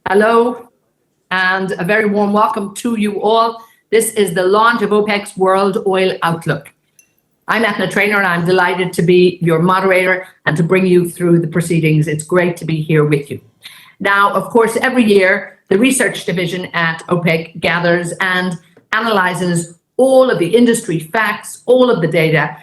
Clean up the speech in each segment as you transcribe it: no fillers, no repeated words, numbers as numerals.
Hello, and a very warm welcome to you all. This is the launch of OPEC's World Oil Outlook. I'm Ethna Trainer, and I'm delighted to be your moderator and to bring you through the proceedings. It's great to be here with you. Now, of course, every year, the research division at OPEC gathers and analyzes all of the industry facts, all of the data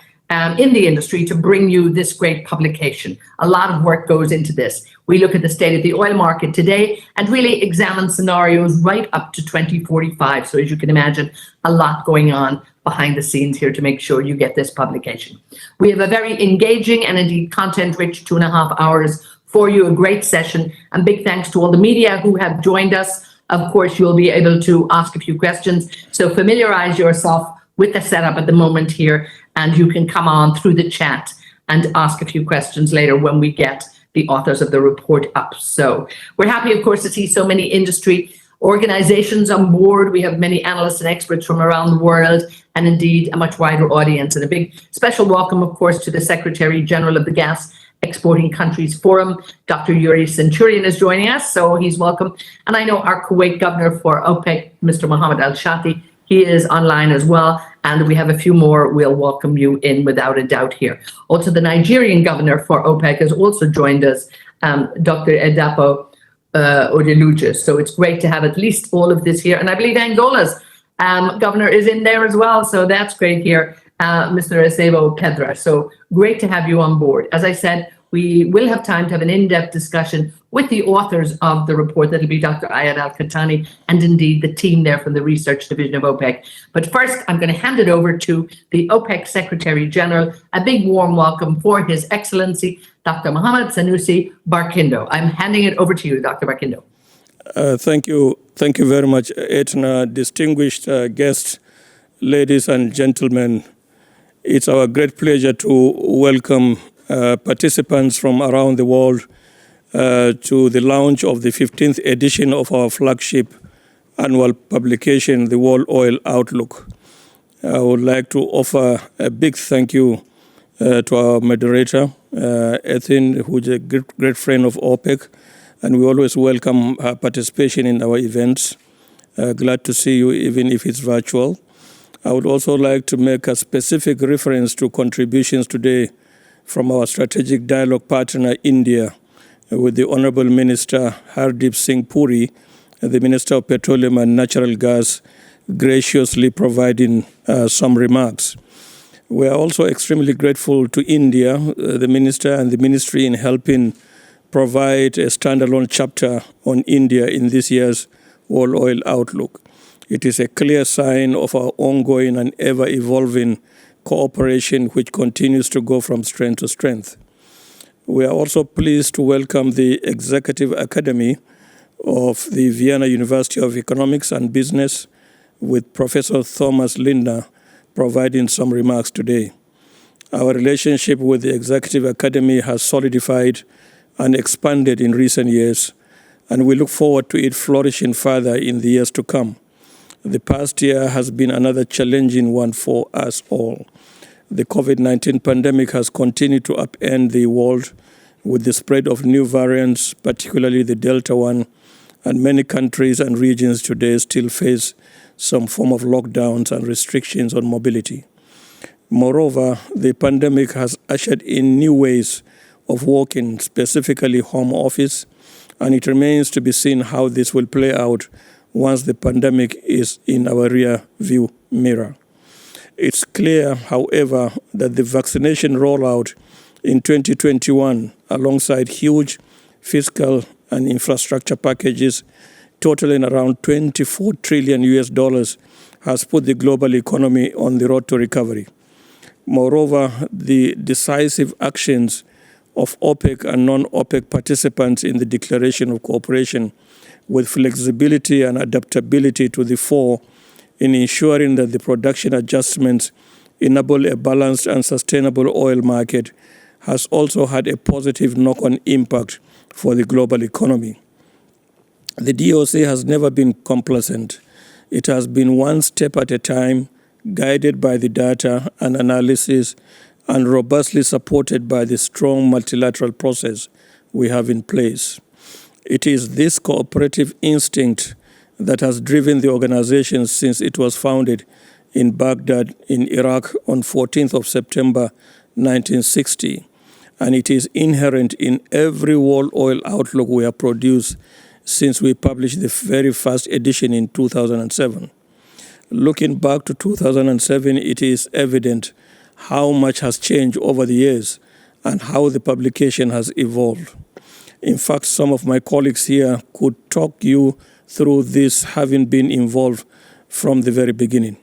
in the industry to bring you this great publication. A lot of work goes into this. We look at the state of the oil market today and really examine scenarios right up to 2045. So as you can imagine, a lot going on behind the scenes here to make sure you get this publication. We have a very engaging and indeed content-rich 2.5 hours for you, a great session, and big thanks to all the media who have joined us. Of course, you'll be able to ask a few questions, so familiarize yourself with the setup at the moment here, and you can come on through the chat and ask a few questions later when we get the authors of the report up. So we're happy, of course, to see so many industry organizations on board. We have many analysts and experts from around the world, and indeed a much wider audience. And a big special welcome, of course, to the Secretary General of the Gas Exporting Countries Forum. Dr. Yuri Centurion is joining us, so he's welcome. And I know our Kuwait Governor for OPEC, Mr. Mohammed Al-Shati, he is online as well, and we have a few more. We'll welcome you in without a doubt here. Also, the Nigerian governor for OPEC has also joined us, Dr. Edapo Odeluja. So it's great to have at least all of this here. And I believe Angola's governor is in there as well, so that's great here, Mr. Acebo Pedra. So great to have you on board. As I said, we will have time to have an in-depth discussion with the authors of the report. That'll be Dr. Ayad Al-Khattani and indeed the team there from the research division of OPEC. But first, I'm going to hand it over to the OPEC Secretary General. A big warm welcome for His Excellency, Dr. Mohammed Sanusi Barkindo. I'm handing it over to you, Dr. Barkindo. Thank you. Thank you very much, Etna. Distinguished guests, ladies and gentlemen. It's our great pleasure to welcome participants from around the world to the launch of the 15th edition of our flagship annual publication, the World Oil Outlook. I would like to offer a big thank you to our moderator, Ethin, who is a great friend of OPEC, and we always welcome her participation in our events. Glad to see you, even if it's virtual. I would also like to make a specific reference to contributions today from our strategic dialogue partner, India, with the Honorable Minister Hardeep Singh Puri, the Minister of Petroleum and Natural Gas, graciously providing some remarks. We are also extremely grateful to India, the Minister and the Ministry, in helping provide a standalone chapter on India in this year's World Oil Outlook. It is a clear sign of our ongoing and ever-evolving cooperation, which continues to go from strength to strength. We are also pleased to welcome the Executive Academy of the Vienna University of Economics and Business, with Professor Thomas Lindner providing some remarks today. Our relationship with the Executive Academy has solidified and expanded in recent years, and we look forward to it flourishing further in the years to come. The past year has been another challenging one for us all. The COVID-19 pandemic has continued to upend the world with the spread of new variants, particularly the Delta one, and many countries and regions today still face some form of lockdowns and restrictions on mobility. Moreover, the pandemic has ushered in new ways of working, specifically home office, and it remains to be seen how this will play out once the pandemic is in our rear view mirror. It's clear, however, that the vaccination rollout in 2021, alongside huge fiscal and infrastructure packages totaling around $24 trillion has put the global economy on the road to recovery. Moreover, the decisive actions of OPEC and non-OPEC participants in the Declaration of Cooperation, with flexibility and adaptability to the fore in ensuring that the production adjustments enable a balanced and sustainable oil market, has also had a positive knock-on impact for the global economy. The DOC has never been complacent. It has been one step at a time, guided by the data and analysis, and robustly supported by the strong multilateral process we have in place. It is this cooperative instinct that has driven the organization since it was founded in Baghdad in Iraq on 14th of September 1960. And it is inherent in every World Oil Outlook we have produced since we published the very first edition in 2007. Looking back to 2007, it is evident how much has changed over the years and how the publication has evolved. In fact, some of my colleagues here could talk you through this, having been involved from the very beginning.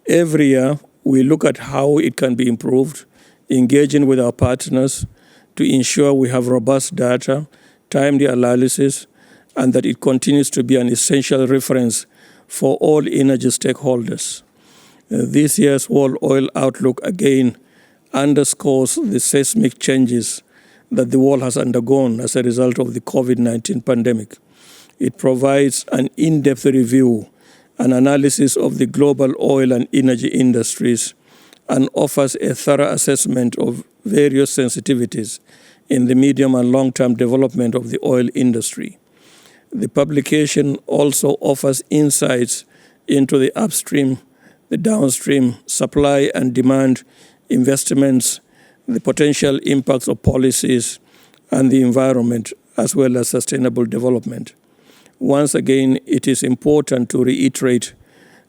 Every year, we look at how it can be improved, engaging with our partners to ensure we have robust data, timely analysis, and that it continues to be an essential reference for all energy stakeholders. This year's World Oil Outlook again underscores the seismic changes that the world has undergone as a result of the COVID-19 pandemic. It provides an in-depth review and analysis of the global oil and energy industries and offers a thorough assessment of various sensitivities in the medium and long-term development of the oil industry. The publication also offers insights into the upstream, the downstream, supply and demand, investments, the potential impacts of policies, and the environment, as well as sustainable development. Once again, it is important to reiterate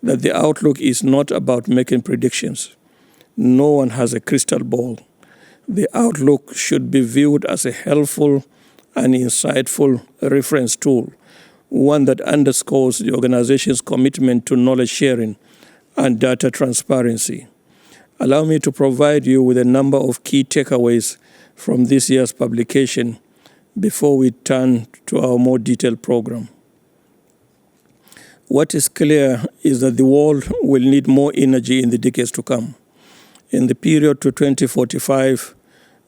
that the outlook is not about making predictions. No one has a crystal ball. The outlook should be viewed as a helpful and insightful reference tool, one that underscores the organization's commitment to knowledge sharing and data transparency. Allow me to provide you with a number of key takeaways from this year's publication before we turn to our more detailed program. What is clear is that the world will need more energy in the decades to come. In the period to 2045,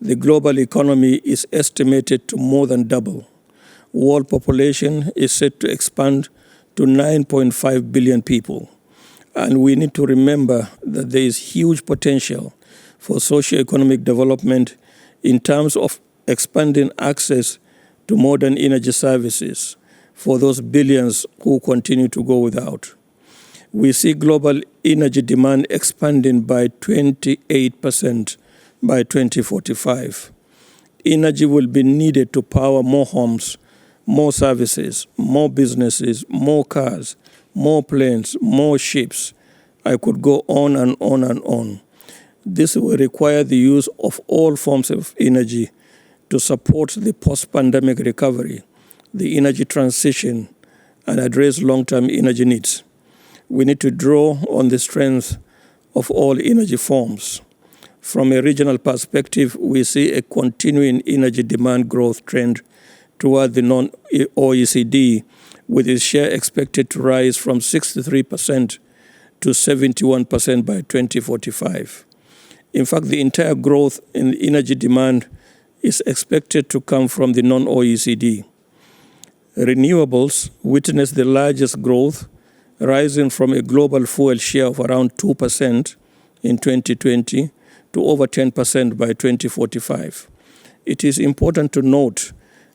the global economy is estimated to more than double. World population is set to expand to 9.5 billion people. And we need to remember that there is huge potential for socioeconomic development in terms of expanding access to modern energy services for those billions who continue to go without. We see global energy demand expanding by 28% by 2045. Energy will be needed to power more homes, more services, more businesses, more cars, more planes, more ships. I could go on and on and on. This will require the use of all forms of energy to support the post-pandemic recovery, the energy transition, and address long-term energy needs. We need to draw on the strength of all energy forms. From a regional perspective, we see a continuing energy demand growth trend toward the non-OECD, with its share expected to rise from 63% to 71% by 2045. In fact, the entire growth in energy demand is expected to come from the non-OECD. Renewables witnessed the largest growth, rising from a global fuel share of around 2% in 2020 to over 10% by 2045. It is important to note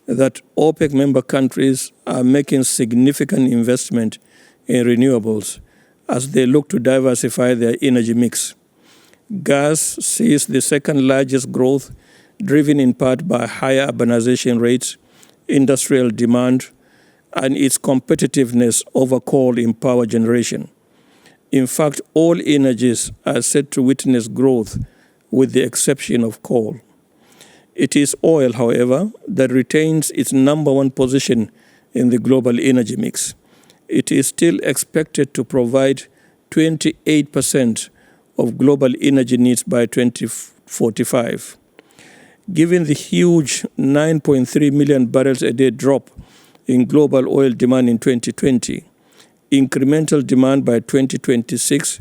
that OPEC member countries are making significant investment in renewables as they look to diversify their energy mix. Gas sees the second largest growth, driven in part by higher urbanization rates, industrial demand, and its competitiveness over coal in power generation. In fact, all energies are set to witness growth with the exception of coal. It is oil, however, that retains its number one position in the global energy mix. It is still expected to provide 28% of global energy needs by 2045. Given the huge 9.3 million barrels a day drop in global oil demand in 2020, incremental demand by 2026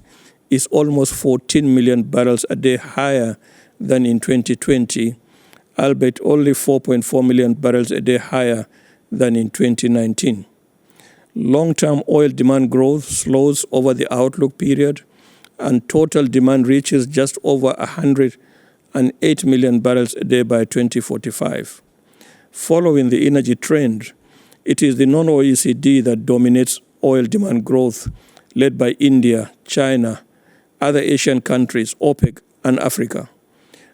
is almost 14 million barrels a day higher than in 2020, albeit only 4.4 million barrels a day higher than in 2019. Long-term oil demand growth slows over the outlook period, and total demand reaches just over 108 million barrels a day by 2045. Following the energy trend, It is the non-OECD that dominates oil demand growth, led by India, China, other Asian countries, OPEC, and Africa.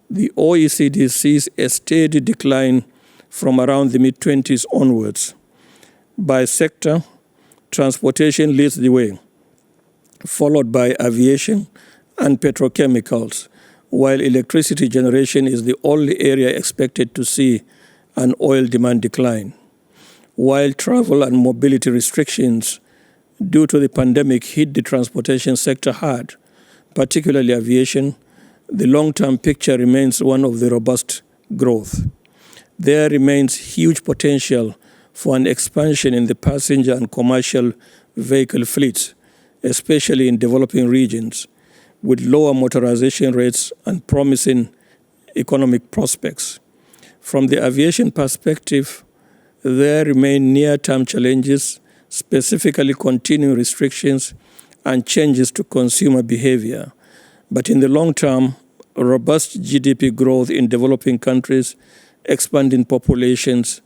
The OECD sees a steady decline from around the mid-20s onwards. By sector, transportation leads the way, followed by aviation and petrochemicals, while electricity generation is the only area expected to see an oil demand decline. While travel and mobility restrictions due to the pandemic hit the transportation sector hard, particularly aviation, the long-term picture remains one of the robust growth. There remains huge potential for an expansion in the passenger and commercial vehicle fleets, especially in developing regions, with lower motorization rates and promising economic prospects. From the aviation perspective, there remain near-term challenges, specifically continuing restrictions and changes to consumer behavior. But in the long term, robust GDP growth in developing countries, expanding populations,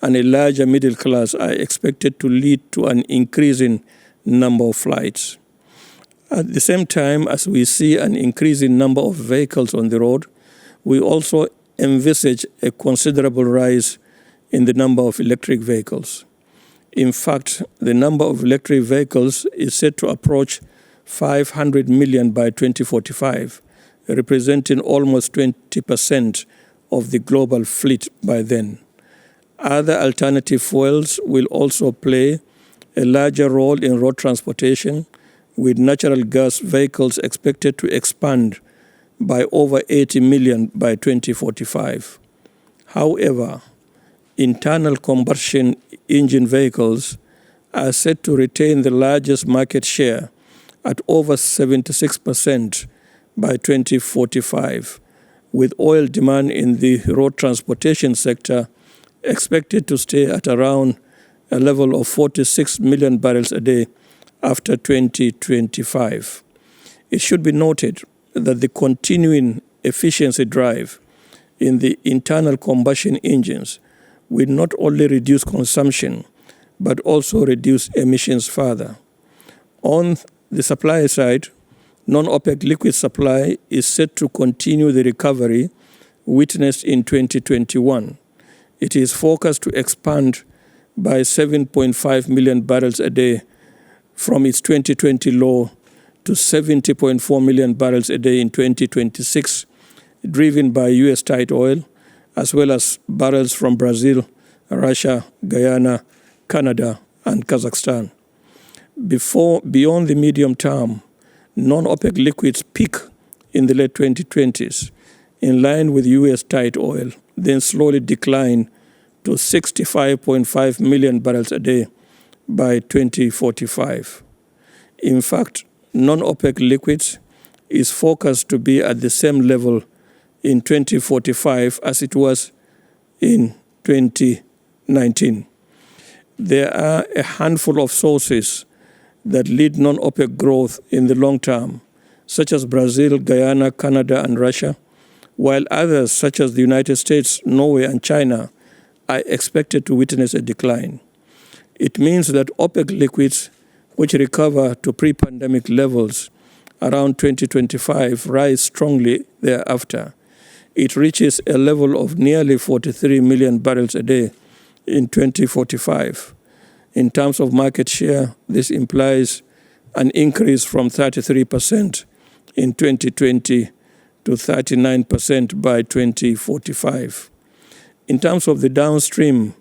and a larger middle class are expected to lead to an increasing number of flights. At the same time, as we see an increasing number of vehicles on the road, we also envisage a considerable rise in the number of electric vehicles. In fact, the number of electric vehicles is set to approach 500 million by 2045, representing almost 20% of the global fleet by then. Other alternative fuels will also play a larger role in road transportation, with natural gas vehicles expected to expand by over 80 million by 2045. However, internal combustion engine vehicles are set to retain the largest market share at over 76% by 2045, with oil demand in the road transportation sector expected to stay at around a level of 46 million barrels a day after 2025. It should be noted that the continuing efficiency drive in the internal combustion engines will not only reduce consumption, but also reduce emissions further. On the supply side, non-OPEC liquid supply is set to continue the recovery witnessed in 2021. It is forecast to expand by 7.5 million barrels a day from its 2020 low to 70.4 million barrels a day in 2026, driven by U.S. tight oil, as well as barrels from Brazil, Russia, Guyana, Canada, and Kazakhstan. Beyond the medium term, non-OPEC liquids peak in the late 2020s, in line with U.S. tight oil, then slowly decline to 65.5 million barrels a day by 2045. In fact, non-OPEC liquids is forecast to be at the same level in 2045 as it was in 2019. There are a handful of sources that lead non-OPEC growth in the long term, such as Brazil, Guyana, Canada, and Russia, while others, such as the United States, Norway, and China, are expected to witness a decline. It means that OPEC liquids, which recover to pre-pandemic levels around 2025, rise strongly thereafter. It reaches a level of nearly 43 million barrels a day in 2045. In terms of market share, this implies an increase from 33% in 2020 to 39% by 2045. In terms of the downstream,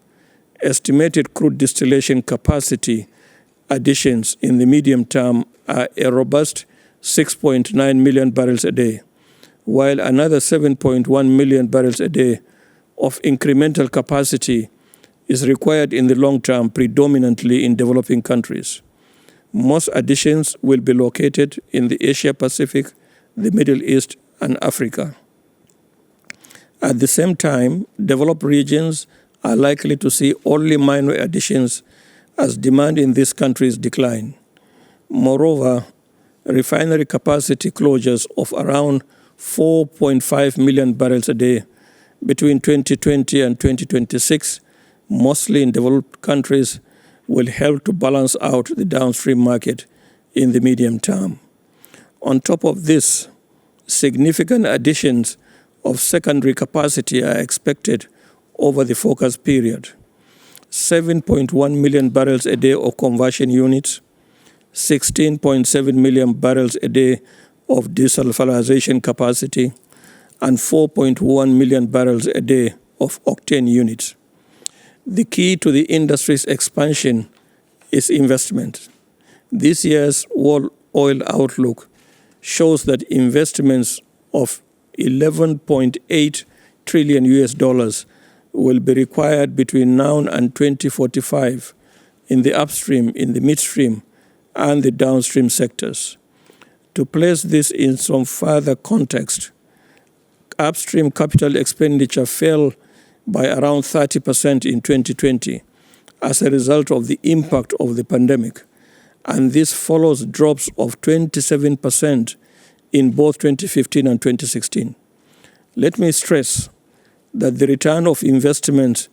estimated crude distillation capacity additions in the medium term are a robust 6.9 million barrels a day, while another 7.1 million barrels a day of incremental capacity is required in the long term, predominantly in developing countries. Most additions will be located in the Asia Pacific, the Middle East, and Africa. At the same time, developed regions are likely to see only minor additions as demand in these countries decline. Moreover, refinery capacity closures of around 4.5 million barrels a day between 2020 and 2026 mostly in developed countries, will help to balance out the downstream market in the medium term. On top of this, significant additions of secondary capacity are expected over the forecast period. 7.1 million barrels a day of conversion units, 16.7 million barrels a day of desulfurization capacity, and 4.1 million barrels a day of octane units. The key to the industry's expansion is investment. This year's world oil outlook shows that investments of $11.8 trillion will be required between now and 2045 in the upstream, in the midstream, and the downstream sectors. To place this in some further context, upstream capital expenditure fell by around 30% in 2020 as a result of the impact of the pandemic, and this follows drops of 27% in both 2015 and 2016. Let me stress that the return of investment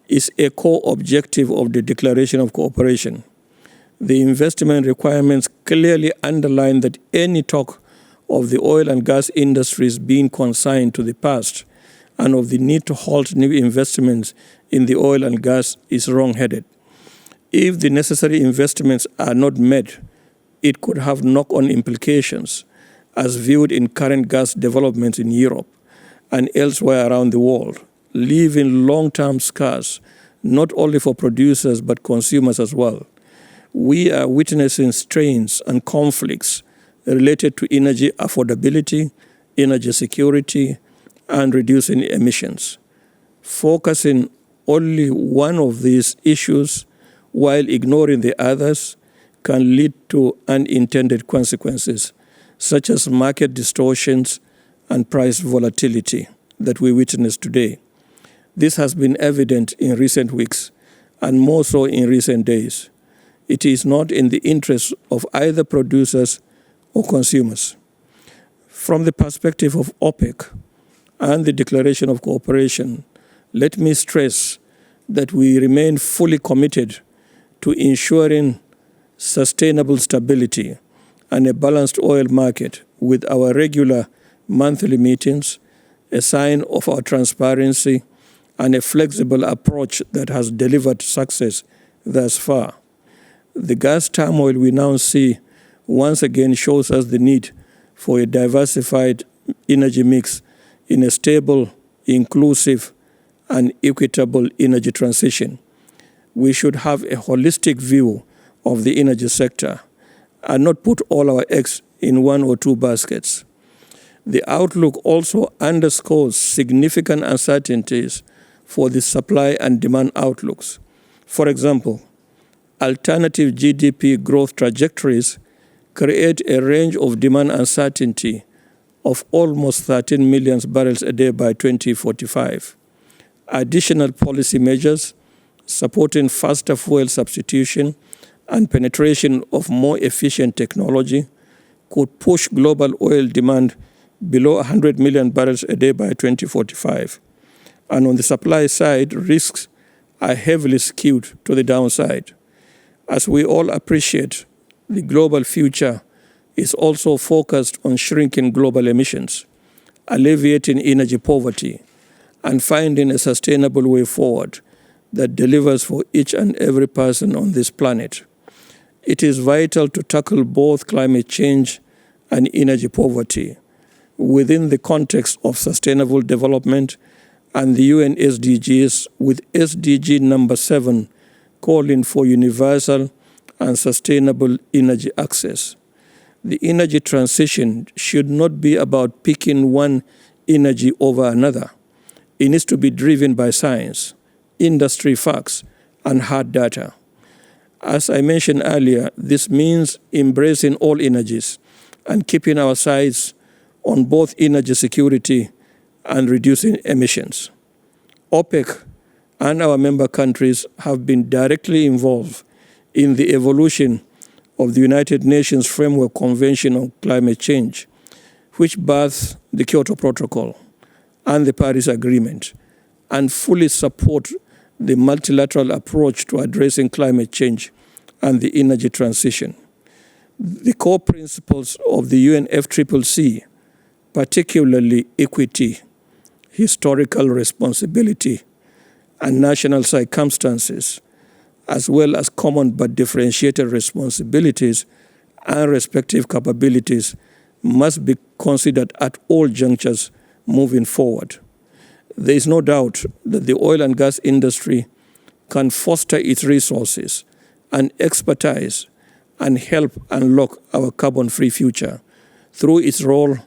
is a core objective of the Declaration of Cooperation. The investment requirements clearly underline that any talk of the oil and gas industries being consigned to the past and of the need to halt new investments in the oil and gas is wrong-headed. If the necessary investments are not made, it could have knock-on implications as viewed in current gas developments in Europe and elsewhere around the world, leaving long-term scars not only for producers but consumers as well. We are witnessing strains and conflicts related to energy affordability, energy security, and reducing emissions. Focusing only one of these issues while ignoring the others can lead to unintended consequences, such as market distortions and price volatility that we witness today. This has been evident in recent weeks, and more so in recent days. It is not in the interest of either producers or consumers. From the perspective of Opec and the Declaration of Cooperation, let me stress that we remain fully committed to ensuring sustainable stability and a balanced oil market with our regular monthly meetings, a sign of our transparency and a flexible approach that has delivered success thus far. The gas turmoil we now see once again shows us the need for a diversified energy mix in a stable, inclusive, and equitable energy transition. We should have a holistic view of the energy sector and not put all our eggs in one or two baskets. The outlook also underscores significant uncertainties for the supply and demand outlooks. For example, alternative GDP growth trajectories create a range of demand uncertainty of almost 13 million barrels a day by 2045. Additional policy measures supporting faster fuel substitution and penetration of more efficient technology could push global oil demand below 100 million barrels a day by 2045. And on the supply side, risks are heavily skewed to the downside. As we all appreciate, the global future is also focused on shrinking global emissions, alleviating energy poverty, and finding a sustainable way forward that delivers for each and every person on this planet. It is vital to tackle both climate change and energy poverty within the context of sustainable development and the UN SDGs, with SDG number 7 calling for universal and sustainable energy access. The energy transition should not be about picking one energy over another. It needs to be driven by science, industry facts, and hard data. As I mentioned earlier, this means embracing all energies and keeping our sights on both energy security and reducing emissions. OPEC and our member countries have been directly involved in the evolution of the United Nations Framework Convention on Climate Change, which birthed the Kyoto Protocol and the Paris Agreement, and fully support the multilateral approach to addressing climate change and the energy transition. The core principles of the UNFCCC, particularly equity, historical responsibility, and national circumstances, as well as common but differentiated responsibilities and respective capabilities, must be considered at all junctures moving forward. There is no doubt that the oil and gas industry can foster its resources and expertise and help unlock our carbon-free future through its role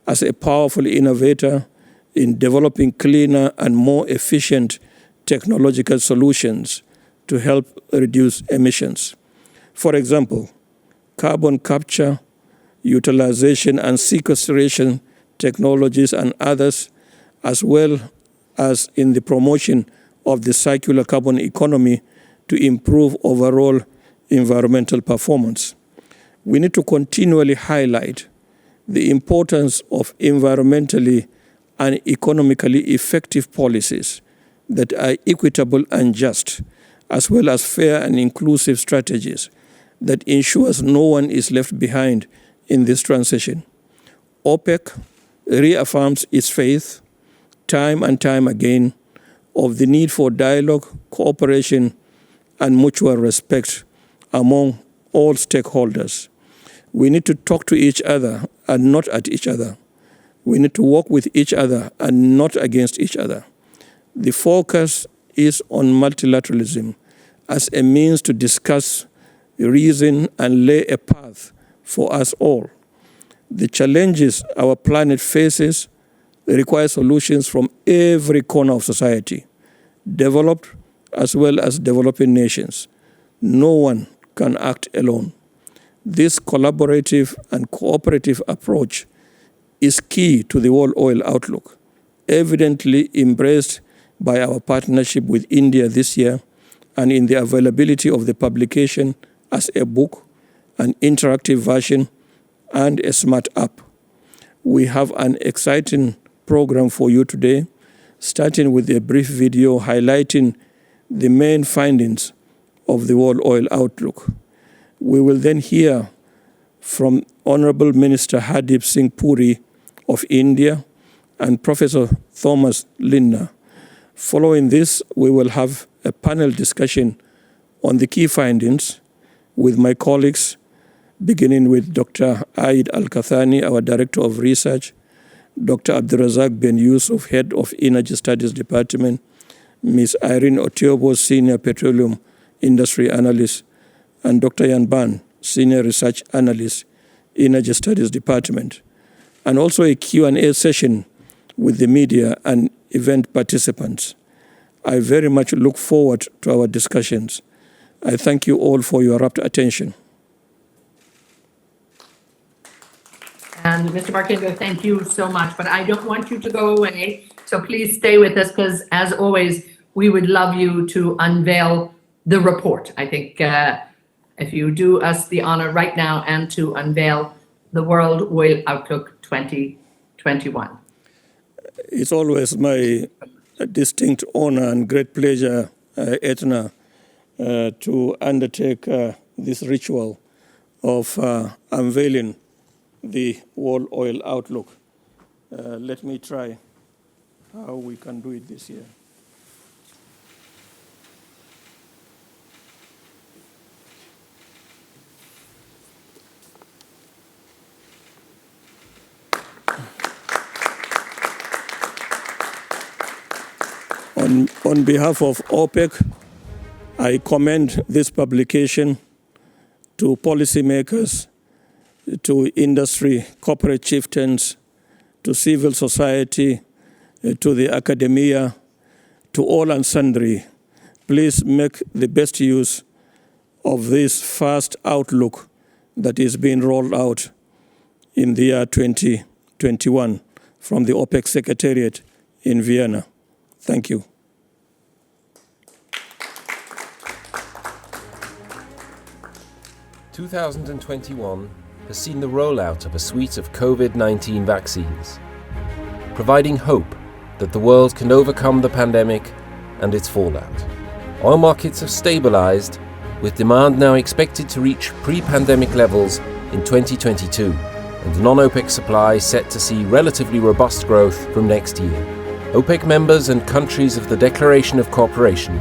as a powerful innovator in developing cleaner and more efficient technological solutions to help reduce emissions. For example, carbon capture, utilization and sequestration technologies and others, as well as in the promotion of the circular carbon economy to improve overall environmental performance. We need to continually highlight the importance of environmentally and economically effective policies that are equitable and just, as well as fair and inclusive strategies that ensures no one is left behind in this transition. OPEC reaffirms its faith time and time again of the need for dialogue, cooperation, and mutual respect among all stakeholders. We need to talk to each other and not at each other. We need to work with each other and not against each other. The focus is on multilateralism as a means to discuss, reason, and lay a path for us all. The challenges our planet faces require solutions from every corner of society, developed as well as developing nations. No one can act alone. This collaborative and cooperative approach is key to the world oil outlook, evidently embraced by our partnership with India this year and in the availability of the publication as a book, an interactive version, and a smart app. We have an exciting program for you today, starting with a brief video highlighting the main findings of the World Oil Outlook. We will then hear from Honorable Minister Hardeep Singh Puri of India and Professor Thomas Lindner. Following this, we will have a panel discussion on the key findings with my colleagues, beginning with Dr. Aid Al-Kathani, our Director of Research, Dr. Abdurazak Ben Yusuf, Head of Energy Studies Department, Ms. Irene Otiobo, Senior Petroleum Industry Analyst, and Dr. Yan Ban, Senior Research Analyst, Energy Studies Department, and also a Q&A session with the media and event participants. I very much look forward to our discussions. I thank you all for your rapt attention. And Mr. Barkindo, thank you so much, but I don't want you to go away, so please stay with us because, as always, we would love you to unveil the report. I think if you do us the honor right now and to unveil the World Oil Outlook 2021. It's always my distinct honor and great pleasure, Etna, to undertake this ritual of unveiling the World Oil Outlook. Let me try how we can do it this year. On behalf of OPEC, I commend this publication to policymakers, to industry, corporate chieftains, to civil society, to the academia, to all and sundry. Please make the best use of this first outlook that is being rolled out in the year 2021 from the OPEC Secretariat in Vienna. Thank you. In 2021 has seen the rollout of a suite of COVID-19 vaccines, providing hope that the world can overcome the pandemic and its fallout. oil markets have stabilized, with demand now expected to reach pre-pandemic levels in 2022, and non-OPEC supply set to see relatively robust growth from next year. OPEC members and countries of the Declaration of Cooperation,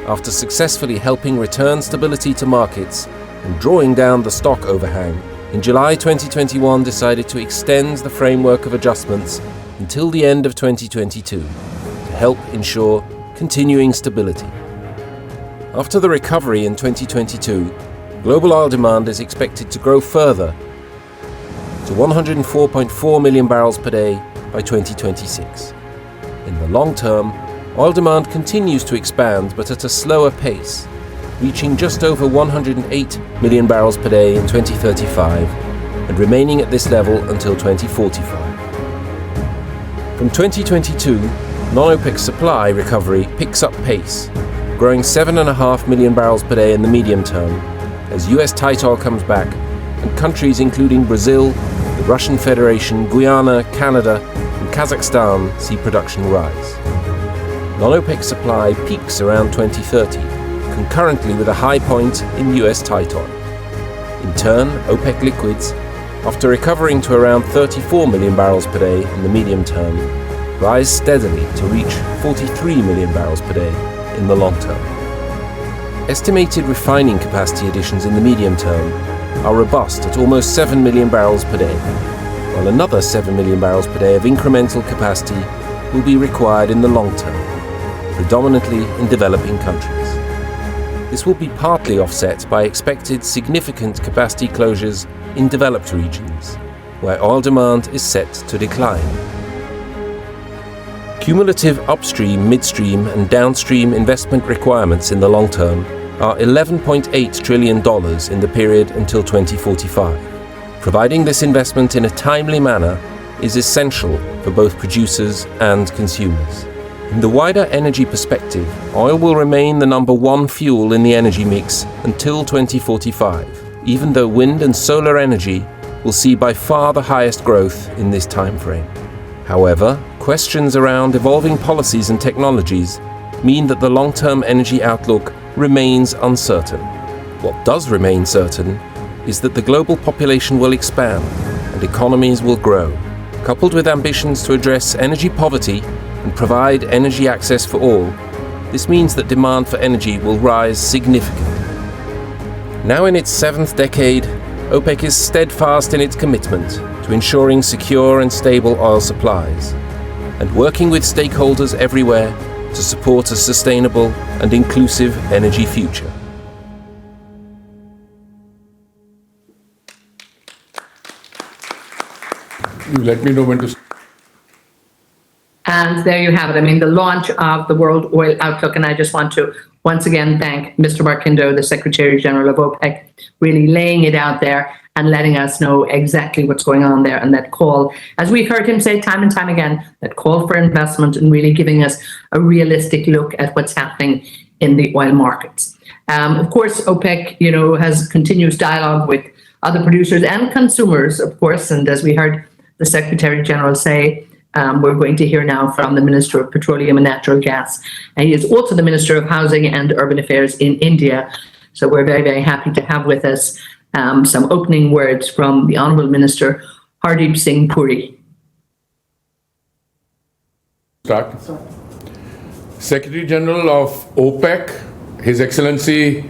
after successfully helping return stability to markets and drawing down the stock overhang, in July 2021 decided to extend the framework of adjustments until the end of 2022 to help ensure continuing stability. After the recovery in 2022, global oil demand is expected to grow further to 104.4 million barrels per day by 2026. In the long term, oil demand continues to expand, but at a slower pace, reaching just over 108 million barrels per day in 2035 and remaining at this level until 2045. From 2022, non-OPEC supply recovery picks up pace, growing 7.5 million barrels per day in the medium term as US tight oil comes back and countries including Brazil, the Russian Federation, Guyana, Canada and Kazakhstan see production rise. Non-OPEC supply peaks around 2030, concurrently with a high point in US tight oil. In turn, OPEC liquids, after recovering to around 34 million barrels per day in the medium term, rise steadily to reach 43 million barrels per day in the long term. Estimated refining capacity additions in the medium term are robust at almost 7 million barrels per day, while another 7 million barrels per day of incremental capacity will be required in the long term, predominantly in developing countries. This will be partly offset by expected significant capacity closures in developed regions, where oil demand is set to decline. Cumulative upstream, midstream and downstream investment requirements in the long term are $11.8 trillion in the period until 2045. Providing this investment in a timely manner is essential for both producers and consumers. In the wider energy perspective, oil will remain the number one fuel in the energy mix until 2045, even though wind and solar energy will see by far the highest growth in this time frame. However, questions around evolving policies and technologies mean that the long-term energy outlook remains uncertain. What does remain certain is that the global population will expand and economies will grow. Coupled with ambitions to address energy poverty and provide energy access for all, this means that demand for energy will rise significantly. Now in its seventh decade, OPEC is steadfast in its commitment to ensuring secure and stable oil supplies, and working with stakeholders everywhere to support a sustainable and inclusive energy future. You let me know when to. And there you have it. I mean, the launch of the World Oil Outlook. And I just want to once again thank Mr. Barkindo, the Secretary General of OPEC, really laying it out there and letting us know exactly what's going on there. And that call, as we've heard him say time and time again, that call for investment and really giving us a realistic look at what's happening in the oil markets. Of course, OPEC, has continuous dialogue with other producers and consumers, of course. And as we heard the Secretary General say, we're going to hear now from the Minister of Petroleum and Natural Gas. And he is also the Minister of Housing and Urban Affairs in India. So we're very, very happy to have with us some opening words from the Honourable Minister, Hardeep Singh Puri. Start. Secretary General of OPEC, His Excellency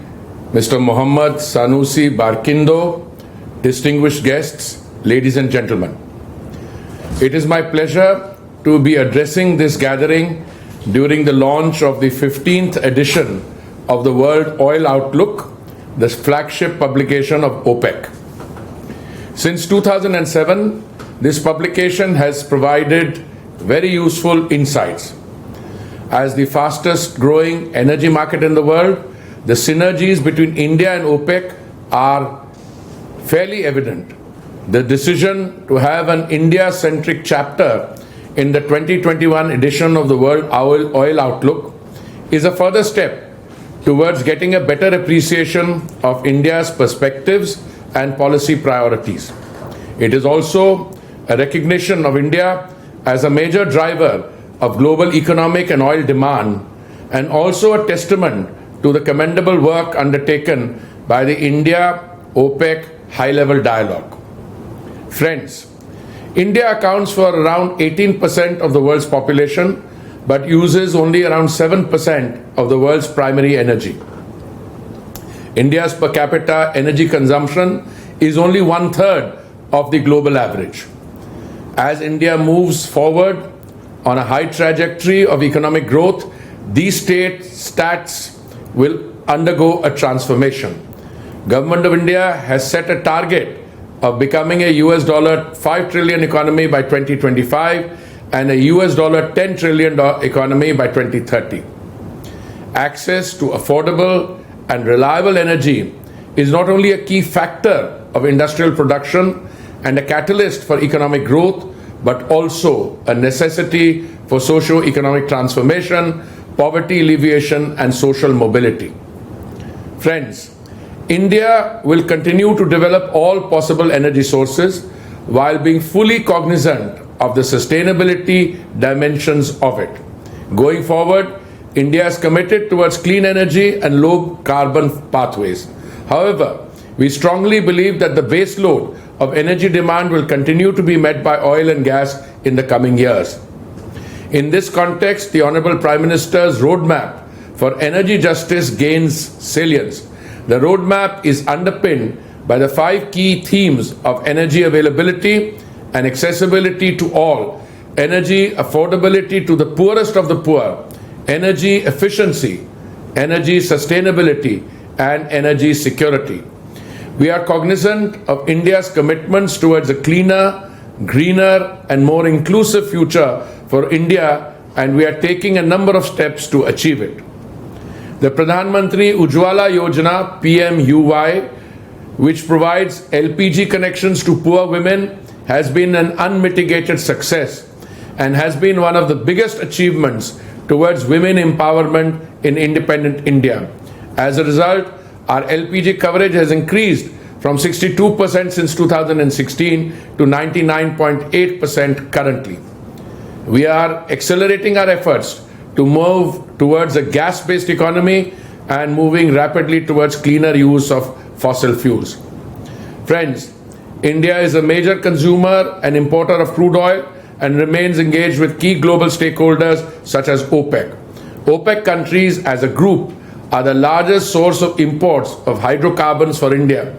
Mr. Mohammad Sanusi Barkindo, distinguished guests, ladies and gentlemen. It is my pleasure to be addressing this gathering during the launch of the 15th edition of the World Oil Outlook, the flagship publication of OPEC. Since 2007, this publication has provided very useful insights. As the fastest growing energy market in the world, the synergies between India and OPEC are fairly evident. The decision to have an India-centric chapter in the 2021 edition of the World Oil Outlook is a further step towards getting a better appreciation of India's perspectives and policy priorities. It is also a recognition of India as a major driver of global economic and oil demand, and also a testament to the commendable work undertaken by the India-OPEC high-level dialogue. Friends, India accounts for around 18% of the world's population, but uses only around 7% of the world's primary energy. India's per capita energy consumption is only 1/3 of the global average. As India moves forward on a high trajectory of economic growth, these stats will undergo a transformation. Government of India has set a target of becoming a $5 trillion economy by 2025 and a $10 trillion economy by 2030. Access to affordable and reliable energy is not only a key factor of industrial production and a catalyst for economic growth, but also a necessity for socio-economic transformation, poverty alleviation, and social mobility. Friends, India will continue to develop all possible energy sources while being fully cognizant of the sustainability dimensions of it. Going forward, India is committed towards clean energy and low carbon pathways. However, we strongly believe that the base load of energy demand will continue to be met by oil and gas in the coming years. In this context, the Honorable Prime Minister's roadmap for energy justice gains salience. The roadmap is underpinned by the 5 key themes of energy availability and accessibility to all, energy affordability to the poorest of the poor, energy efficiency, energy sustainability, and energy security. We are cognizant of India's commitments towards a cleaner, greener, and more inclusive future for India, and we are taking a number of steps to achieve it. The Pradhan Mantri Ujjwala Yojana PMUY, which provides LPG connections to poor women, has been an unmitigated success and has been one of the biggest achievements towards women empowerment in independent India. As a result, our LPG coverage has increased from 62% since 2016 to 99.8% currently. We are accelerating our efforts to move towards a gas-based economy and moving rapidly towards cleaner use of fossil fuels. Friends, India is a major consumer and importer of crude oil and remains engaged with key global stakeholders such as OPEC. OPEC countries as a group are the largest source of imports of hydrocarbons for India.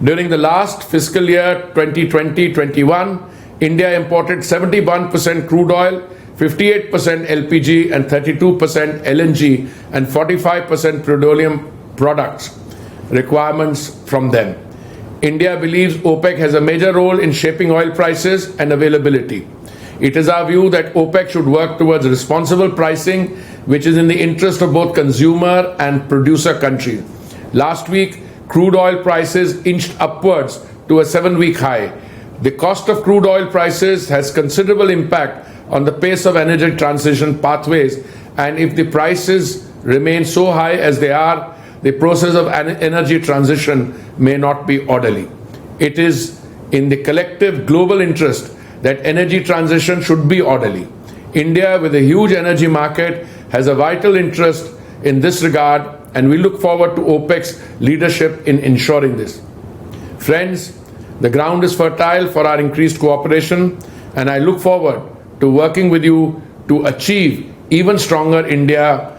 During the last fiscal year 2020-21, India imported 71% crude oil, 58% LPG and 32% LNG and 45% petroleum products requirements from them. India believes OPEC has a major role in shaping oil prices and availability. It is our view that OPEC should work towards responsible pricing, which is in the interest of both consumer and producer countries. Last week, crude oil prices inched upwards to a 7-week high. The cost of crude oil prices has considerable impact on the pace of energy transition pathways, and if the prices remain so high as they are, the process of energy transition may not be orderly. It is in the collective global interest that energy transition should be orderly. India, with a huge energy market, has a vital interest in this regard, and we look forward to OPEC's leadership in ensuring this. Friends, the ground is fertile for our increased cooperation, and I look forward to working with you to achieve even stronger India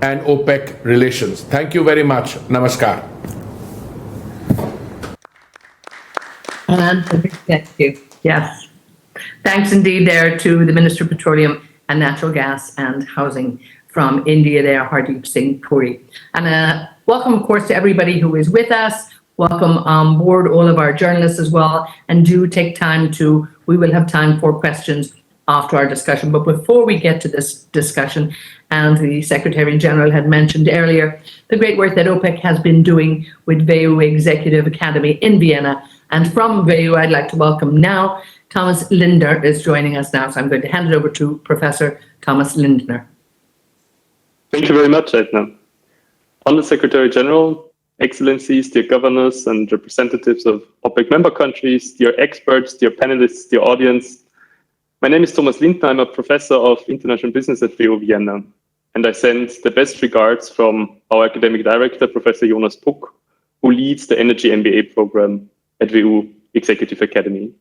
and OPEC relations. Thank you very much. Namaskar. And thank you. Yes. Thanks indeed there to the Minister of Petroleum and Natural Gas and Housing from India there, Hardeep Singh Puri. And welcome, of course, to everybody who is with us. Welcome on board all of our journalists as well. And do take time we will have time for questions after our discussion. But before we get to this discussion, and the Secretary General had mentioned earlier, the great work that OPEC has been doing with WEU Executive Academy in Vienna. And from WEU, I'd like to welcome now Thomas Lindner is joining us now. So I'm going to hand it over to Professor Thomas Lindner. Thank you very much, Edna. Honourable Secretary General, Excellencies, dear governors and representatives of OPEC member countries, dear experts, dear panelists, dear audience. My name is Thomas Lindner. I'm a professor of international business at WEU Vienna. and I send the best regards from our academic director, Professor Jonas Puck, who leads the Energy MBA program at WU Executive Academy.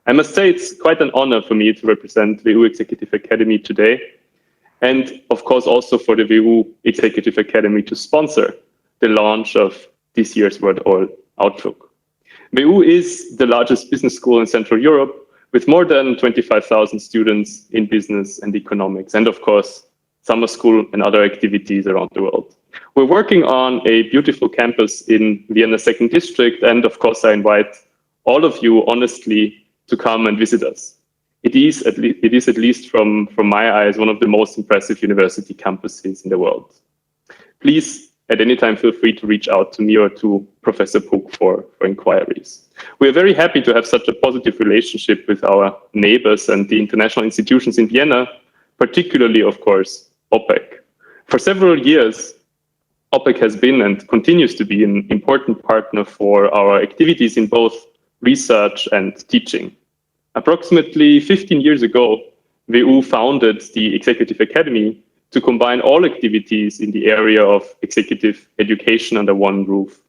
I must say it's quite an honor for me to represent WU Executive Academy today, and of course also for the WU Executive Academy to sponsor the launch of this year's World Oil Outlook. WU is the largest business school in Central Europe with more than 25,000 students in business and economics, and of course, summer school and other activities around the world. We're working on a beautiful campus in Vienna 2nd District, and of course, I invite all of you honestly to come and visit us. It is at least from my eyes, one of the most impressive university campuses in the world. Please, at any time, feel free to reach out to me or to Professor Puck for inquiries. We are very happy to have such a positive relationship with our neighbors and the international institutions in Vienna, particularly, of course, Opec. For several years, Opec has been and continues to be an important partner for our activities in both research and teaching. Approximately 15 years ago, WU founded the Executive Academy to combine all activities in the area of executive education under one roof.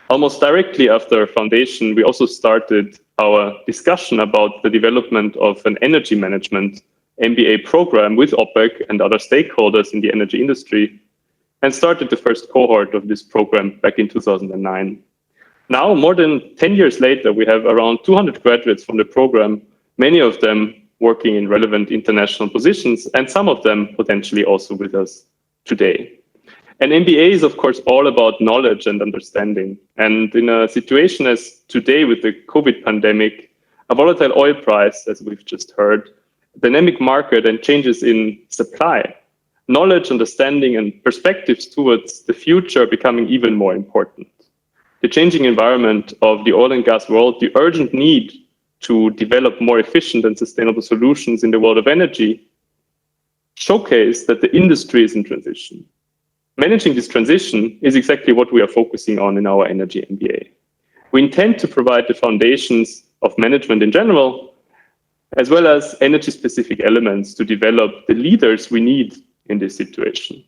Almost directly after foundation, we also started our discussion about the development of an energy management MBA program with Opec and other stakeholders in the energy industry, and started the first cohort of this program back in 2009. Now, more than 10 years later, we have around 200 graduates from the program, many of them working in relevant international positions, and some of them potentially also with us today. An MBA is, of course, all about knowledge and understanding. And in a situation as today with the COVID pandemic, a volatile oil price, as we've just heard, dynamic market and changes in supply, knowledge, understanding, and perspectives towards the future are becoming even more important. The changing environment of the oil and gas world, the urgent need to develop more efficient and sustainable solutions in the world of energy, showcase that the industry is in transition. Managing this transition is exactly what we are focusing on in our Energy MBA. We intend to provide the foundations of management in general, as well as energy-specific elements to develop the leaders we need in this situation.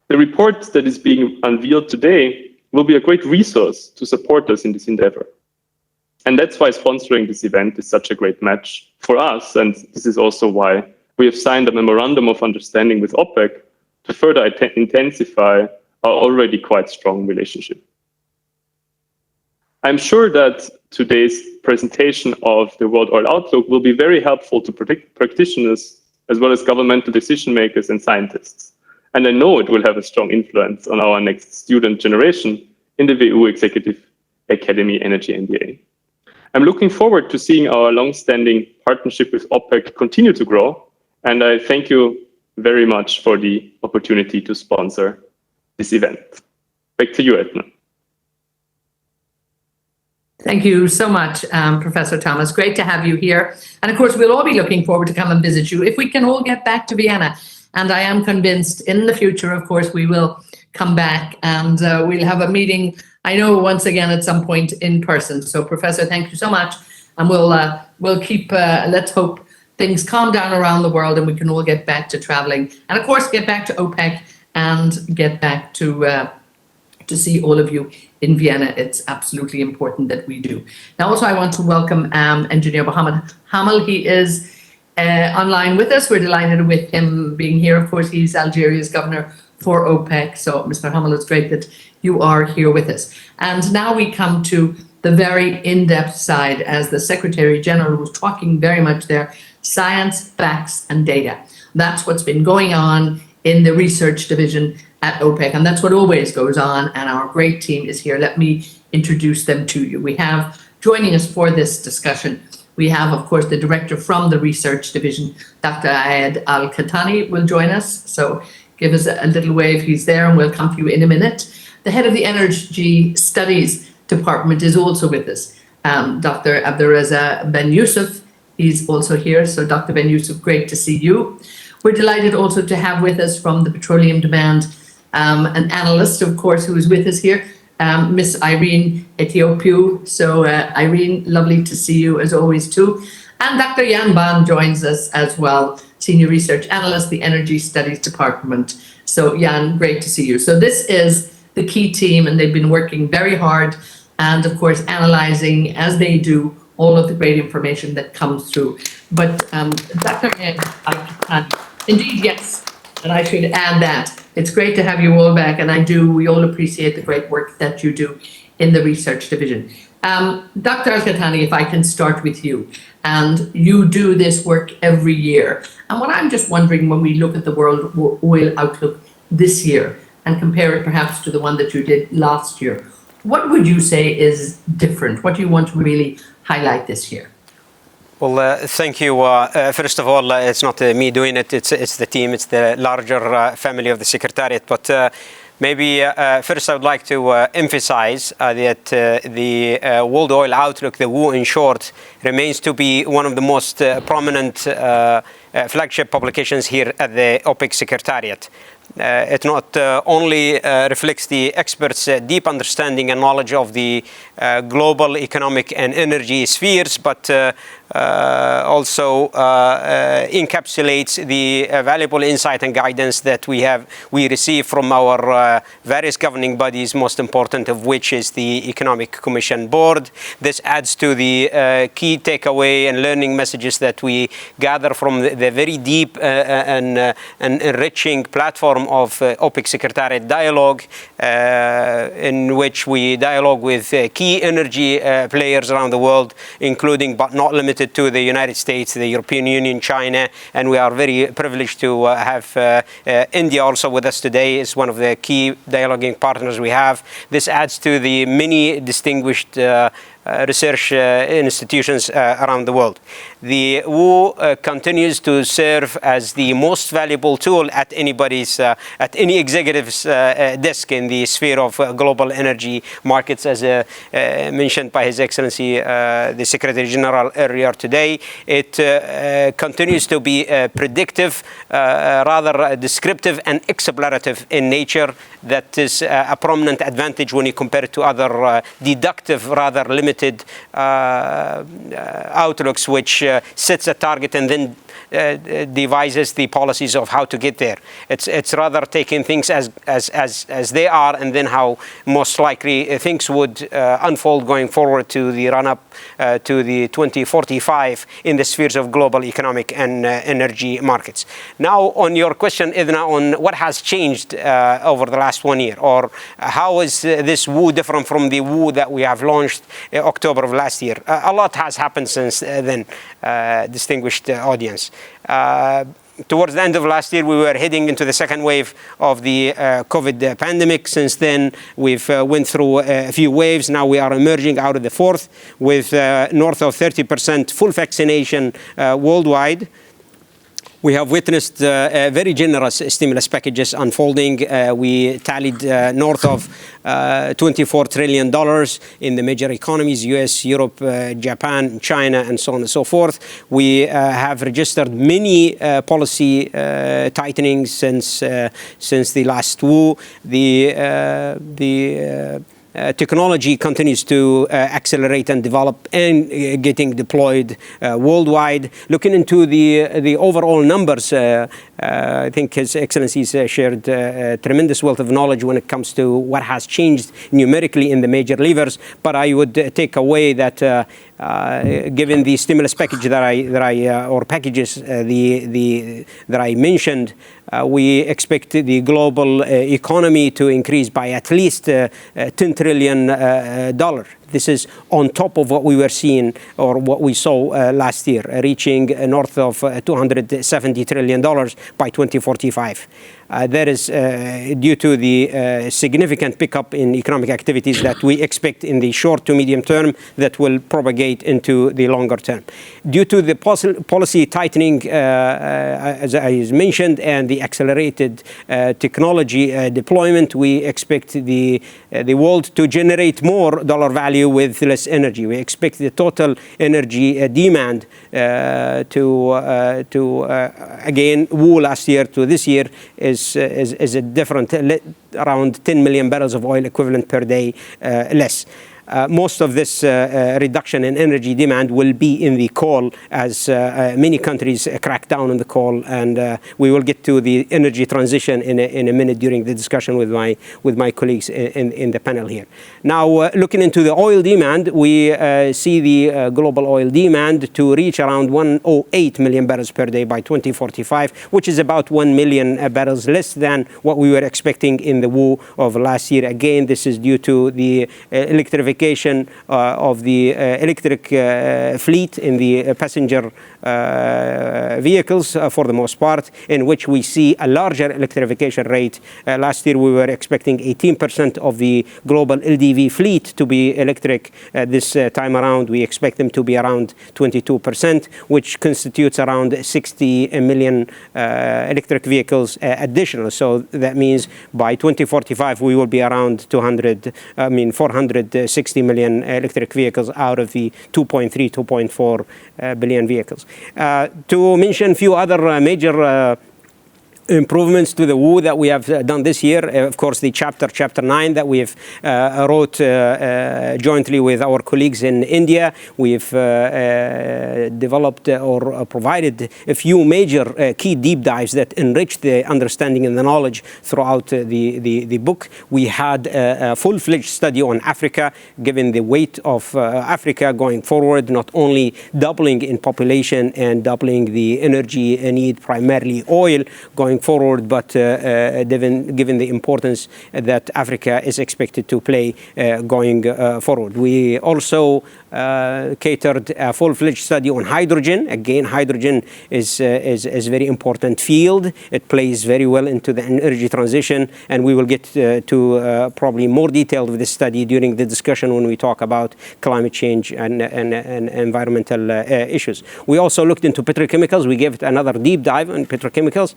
The report that is being unveiled today will be a great resource to support us in this endeavor. And that's why sponsoring this event is such a great match for us. And this is also why we have signed a memorandum of understanding with Opec to further intensify our already quite strong relationship. I'm sure that today's presentation of the World Oil Outlook will be very helpful to practitioners as well as governmental decision makers and scientists. And I know it will have a strong influence on our next student generation in the WU Executive Academy Energy MBA. I'm looking forward to seeing our long-standing partnership with Opec continue to grow, and I thank you very much for the opportunity to sponsor this event. Back to you, Edna. Thank you so much, Professor Thomas. Great to have you here. And of course, we'll all be looking forward to come and visit you if we can all get back to Vienna. And I am convinced in the future, of course, we will come back and we'll have a meeting, I know, once again at some point in person. So, Professor, thank you so much. And we'll keep, let's hope things calm down around the world and we can all get back to traveling. And of course, get back to OPEC and get back to see all of you in Vienna. It's absolutely important that we do. Now, also, I want to welcome Engineer Mohammed Hamel. He is online with us. We're delighted with him being here. Of course, he's Algeria's governor for OPEC. So, Mr. Hamel, it's great that you are here with us. And now we come to the very in-depth side, as the Secretary General was talking very much there, science, facts, and data. That's what's been going on in the research division at OPEC, and that's what always goes on, and our great team is here. Let me introduce them to you. We have, joining us for this discussion, we have, of course, the director from the research division, Dr. Ayed Al-Khatani will join us, so give us a little wave, he's there, and we'll come to you in a minute. The head of the Energy Studies Department is also with us, Dr. Abdurraza Ben Yusuf, he's also here, so Dr. Ben Yusuf, great to see you. We're delighted also to have with us from the Petroleum Demand an analyst, of course, who is with us here, Miss Irene Ethiopiou. So Irene, lovely to see you as always too. And Dr. Jan Ban joins us as well, Senior Research Analyst, the Energy Studies Department. So Jan, great to see you. So this is the key team, and they've been working very hard and of course analyzing, as they do, all of the great information that comes through. But Dr. Indeed, yes, and I should add that it's great to have you all back, and we all appreciate the great work that you do in the research division. Dr. Al-Qahtani, if I can start with you, and you do this work every year. And what I'm just wondering, when we look at the world oil outlook this year and compare it perhaps to the one that you did last year, what would you say is different? What do you want to really highlight this year? Well, thank you. First of all, it's not me doing it. It's the team. It's the larger family of the Secretariat. But maybe first I would like to emphasize that the World Oil Outlook, the WOO in short, remains to be one of the most prominent flagship publications here at the OPEC Secretariat. It not only reflects the experts' deep understanding and knowledge of the global economic and energy spheres, but also encapsulates the valuable insight and guidance that we receive from our various governing bodies, most important of which is the Economic Commission Board. This adds to the key takeaway and learning messages that we gather from the very deep and enriching platform of OPEC Secretariat Dialogue, in which we dialogue with key energy players around the world, including but not limited to the United States, the European Union, China, and we are very privileged to have India also with us today as one of the key dialoguing partners we have. This adds to the many distinguished research institutions around the world. The WOO continues to serve as the most valuable tool at at any executive's desk in the sphere of global energy markets, as mentioned by His Excellency the Secretary General earlier today. It continues to be predictive, rather descriptive and explorative in nature. That is a prominent advantage when you compare it to other deductive, rather limited outlooks, which sets a target and then devises the policies of how to get there. It's rather taking things as they are, and then how most likely things would unfold going forward to the run-up to the 2045 in the spheres of global economic and energy markets. Now, on your question, Edna, on what has changed over the last 1 year, or how is this WOO different from the WOO that we have launched October of last year? A lot has happened since then, distinguished audience. Towards the end of last year, we were heading into the second wave of the COVID pandemic. Since then, we've went through a few waves. Now we are emerging out of the fourth with north of 30% full vaccination worldwide. We have witnessed very generous stimulus packages unfolding. We tallied north of $24 trillion in the major economies, US, Europe, Japan, China, and so on and so forth. We have registered many policy tightenings since the last WOO. Technology continues to accelerate and develop and getting deployed worldwide. Looking into the overall numbers, I think His Excellency shared a tremendous wealth of knowledge when it comes to what has changed numerically in the major levers. But I would take away that given the stimulus package packages that I mentioned, we expect the global economy to increase by at least $10 trillion. This is on top of what we were seeing or what we saw last year, reaching north of $270 trillion by 2045. That is due to the significant pickup in economic activities that we expect in the short to medium term that will propagate into the longer term. Due to the policy tightening, as I mentioned, and the accelerated technology deployment, we expect the world to generate more dollar value with less energy. We expect the total energy demand again, WOO last year to this year is a different, around 10 million barrels of oil equivalent per day less. most of this reduction in energy demand will be in the coal, as many countries crack down on the coal, and we will get to the energy transition in a minute during the discussion with my colleagues in the panel here. Now, looking into the oil demand, we see the global oil demand to reach around 108 million barrels per day by 2045, which is about 1 million barrels less than what we were expecting in the WU of last year. Again, this is due to the electrification of the electric fleet in the passenger vehicles for the most part, in which we see a larger electrification rate. Last year we were expecting 18% of the global LDV fleet to be electric. This time around we expect them to be around 22%, which constitutes around 60 million electric vehicles additional. So that means by 2045 we will be around 460 million electric vehicles out of the 2.3, 2.4 billion vehicles. To mention a few other major improvements to the WU that we have done this year. Of course, the chapter 9 that we have wrote jointly with our colleagues in India. We've developed or provided a few major key deep dives that enrich the understanding and the knowledge throughout the book. We had a full-fledged study on Africa, given the weight of Africa going forward, not only doubling in population and doubling the energy need, primarily oil, going forward, but given the importance that Africa is expected to play going forward. We also catered a full-fledged study on hydrogen. Again, hydrogen is a very important field. It plays very well into the energy transition, and we will get to probably more detail with this study during the discussion when we talk about climate change and environmental issues. We also looked into petrochemicals. We gave it another deep dive on petrochemicals,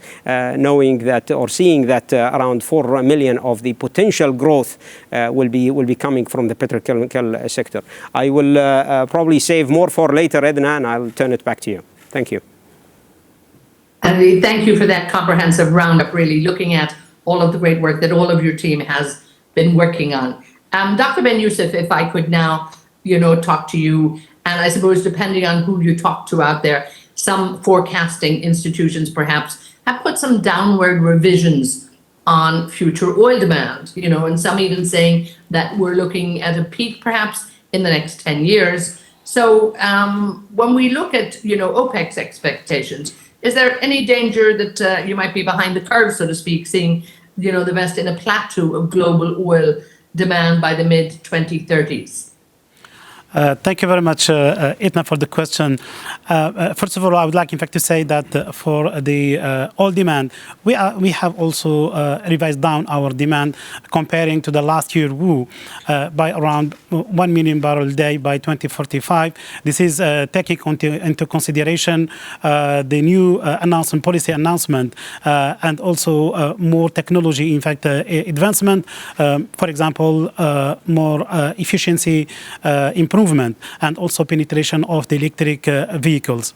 knowing that or seeing that around 4 million of the potential growth will be coming from the petrochemical sector. I will probably save more for later, Edna, and I'll turn it back to you. Thank you. And thank you for that comprehensive roundup, really looking at all of the great work that all of your team has been working on. Dr. Ben Youssef, if I could now, talk to you, and I suppose depending on who you talk to out there, some forecasting institutions perhaps have put some downward revisions on future oil demand, and some even saying that we're looking at a peak perhaps in the next 10 years. So when we look at, OPEC's expectations, is there any danger that you might be behind the curve, so to speak, seeing, the West in a plateau of global oil demand by the mid-2030s? Thank you very much, Itna, for the question. First of all, I would like, in fact, to say that for the oil demand, we have also revised down our demand comparing to the last year WU by around 1 million barrel a day by 2045. This is taking into consideration the new policy announcement, and also more technology, in fact, advancement. For example, more efficiency improvement, and also penetration of the electric vehicles.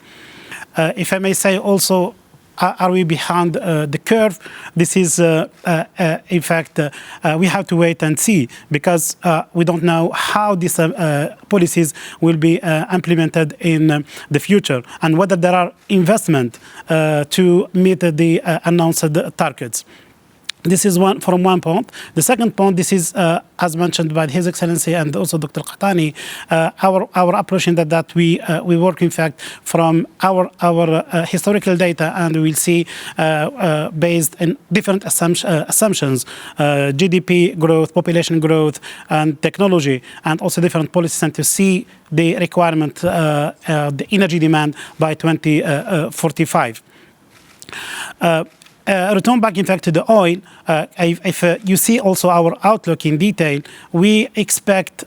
If I may say also, are we behind the curve? This is, in fact, we have to wait and see, because we don't know how these policies will be implemented in the future, and whether there are investment to meet the announced targets. This is one point. The second point, this is, as mentioned by His Excellency and also Dr. Qahtani, our approach in that we work, in fact, from our historical data, and we will see based in different assumptions, GDP growth, population growth, and technology, and also different policies, and to see the requirement, the energy demand by 2045. Return back, in fact, to the oil. If you see also our outlook in detail, we expect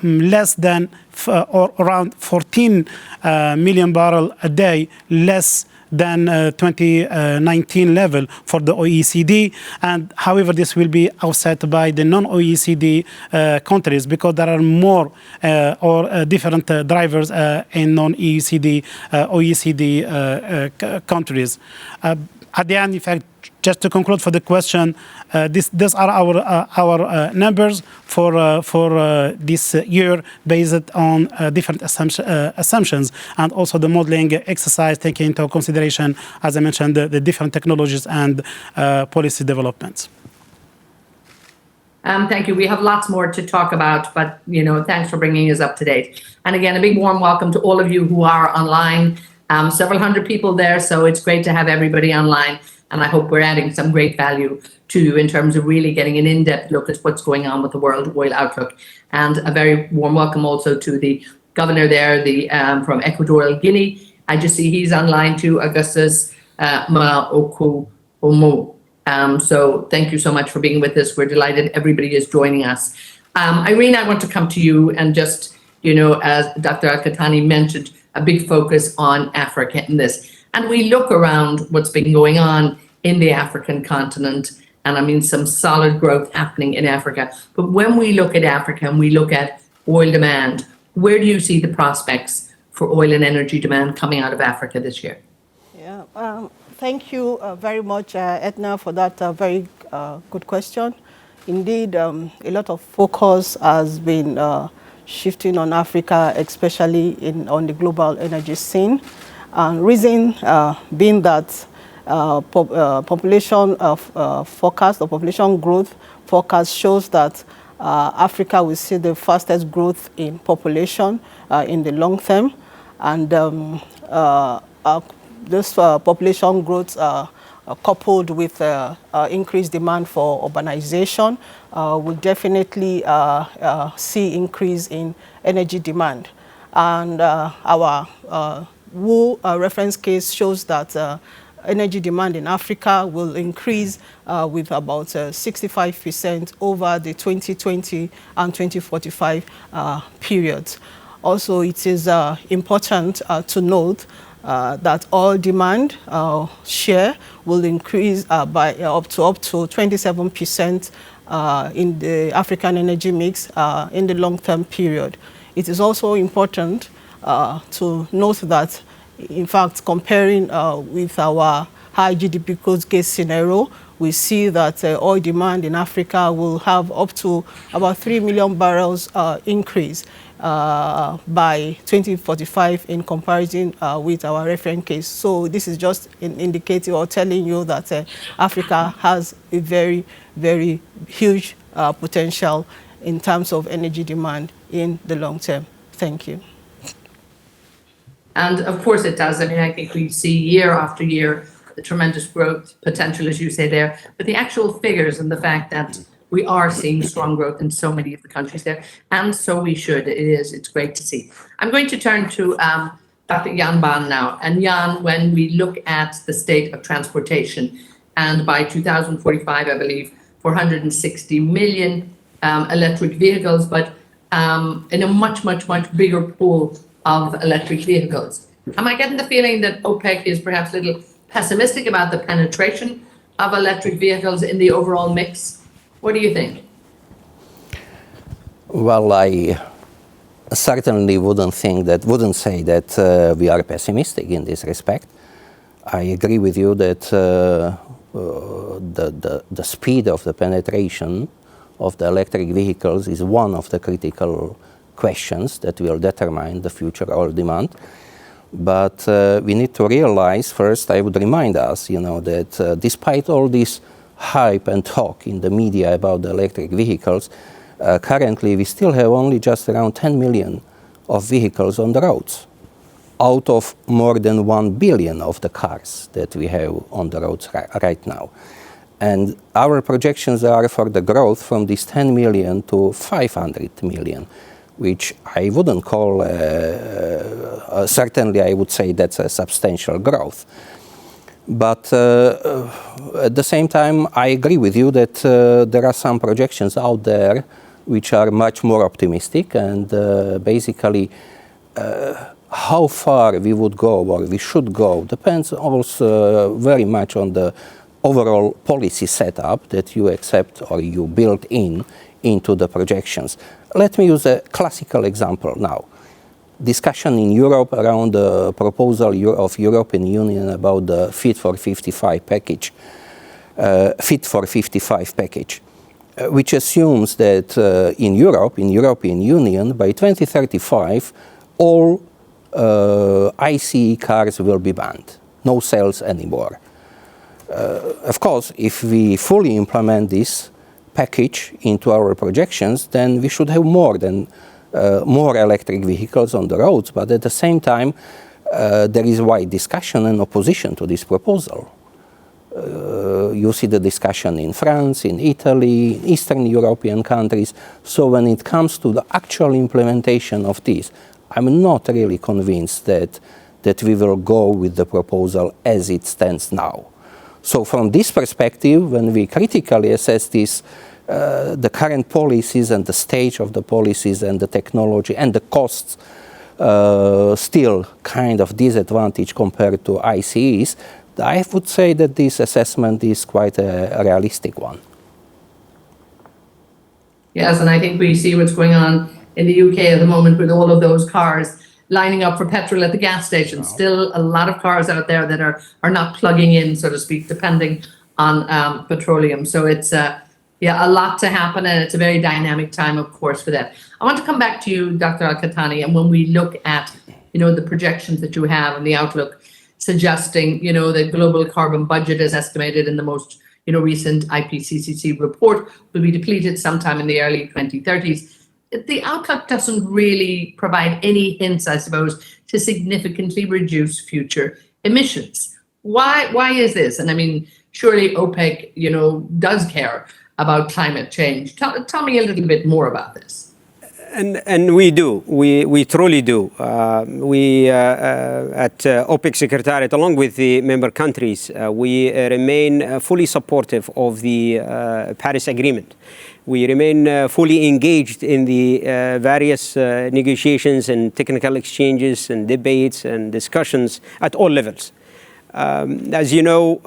less than or around 14 million barrel a day less than 2019 level for the OECD, and however this will be offset by the non-OECD countries, because there are more or different drivers in non-OECD OECD countries. At the end, in fact, just to conclude for the question, these are our numbers for this year based on different assumptions, and also the modeling exercise taking into consideration, as I mentioned, the different technologies and policy developments. Thank you. We have lots more to talk about, but thanks for bringing us up to date. And again, a big warm welcome to all of you who are online. Several hundred people there, so it's great to have everybody online. And I hope we're adding some great value to you in terms of really getting an in-depth look at what's going on with the world oil outlook. And a very warm welcome also to the governor there, from Equatorial Guinea. I just see he's online too, Augustus Maokuomo. So thank you so much for being with us. We're delighted everybody is joining us. Irene, I want to come to you and just, as Dr. Al-Qahtani mentioned, a big focus on Africa in this. And we look around what's been going on in the African continent, and I mean some solid growth happening in Africa. But when we look at Africa and we look at oil demand, where do you see the prospects for oil and energy demand coming out of Africa this year? Yeah, thank you very much, Edna, for that very good question. Indeed, a lot of focus has been shifting on Africa, especially on the global energy scene. Reason being that population forecast, or population growth forecast shows that Africa will see the fastest growth in population in the long term. And this population growth coupled with increased demand for urbanization will definitely see increase in energy demand. And our WU reference case shows that energy demand in Africa will increase with about 65% over the 2020 and 2045 periods. Also, it is important to note that oil demand share will increase by up to 27% in the African energy mix in the long-term period. It is also important to note that, in fact, comparing with our high GDP growth case scenario, we see that oil demand in Africa will have up to about 3 million barrels increase by 2045 in comparison with our reference case. So this is just indicative or telling you that Africa has a very, very huge potential in terms of energy demand in the long term. Thank you. And of course it does. I mean, I think we see year after year the tremendous growth potential, as you say there, but the actual figures and the fact that we are seeing strong growth in so many of the countries there, and so we should. It's great to see. I'm going to turn to Dr. Jan Baan now. And Jan, when we look at the state of transportation, and by 2045, I believe, 460 million electric vehicles, but in a much, much, much bigger pool of electric vehicles. Am I getting the feeling that OPEC is perhaps a little pessimistic about the penetration of electric vehicles in the overall mix? What do you think? Well, I certainly wouldn't say that we are pessimistic in this respect. I agree with you that the speed of the penetration of the electric vehicles is one of the critical questions that will determine the future oil demand. But we need to realize, first, I would remind us, that despite all this hype and talk in the media about the electric vehicles, currently we still have only just around 10 million of vehicles on the roads, out of more than 1 billion of the cars that we have on the roads right now. And our projections are for the growth from this 10 million to 500 million, which I wouldn't call, certainly I would say that's a substantial growth. But at the same time, I agree with you that there are some projections out there which are much more optimistic, and basically how far we would go or we should go depends also very much on the overall policy setup that you accept or you build into the projections. Let me use a classical example now. Discussion in Europe around the proposal of European Union about the Fit for 55 package. Fit for 55 package, which assumes that in Europe, in European Union, by 2035, all ICE cars will be banned, no sales anymore. Of course, if we fully implement this package into our projections, then we should have more electric vehicles on the roads. But at the same time, there is wide discussion and opposition to this proposal. You see the discussion in France, in Italy, in Eastern European countries. So when it comes to the actual implementation of this, I'm not really convinced that we will go with the proposal as it stands now. So from this perspective, when we critically assess this, the current policies and the stage of the policies and the technology and the costs still kind of disadvantage compared to ICEs, I would say that this assessment is quite a realistic one. Yes, and I think we see what's going on in the UK at the moment with all of those cars lining up for petrol at the gas stations. Still a lot of cars out there that are not plugging in, so to speak, depending on petroleum. So it's a lot to happen, and it's a very dynamic time, of course, for that. I want to come back to you, Dr. Al-Qahtani, and when we look at, the projections that you have and the outlook suggesting, the global carbon budget as estimated in the most, recent IPCC report will be depleted sometime in the early 2030s. The outlook doesn't really provide any hints, I suppose, to significantly reduce future emissions. Why is this? And I mean, surely OPEC, does care about climate change. Tell me a little bit more about this. And we do. We truly do. We at OPEC Secretariat, along with the member countries, we remain fully supportive of the Paris Agreement. We remain fully engaged in the various negotiations and technical exchanges and debates and discussions at all levels. As you know,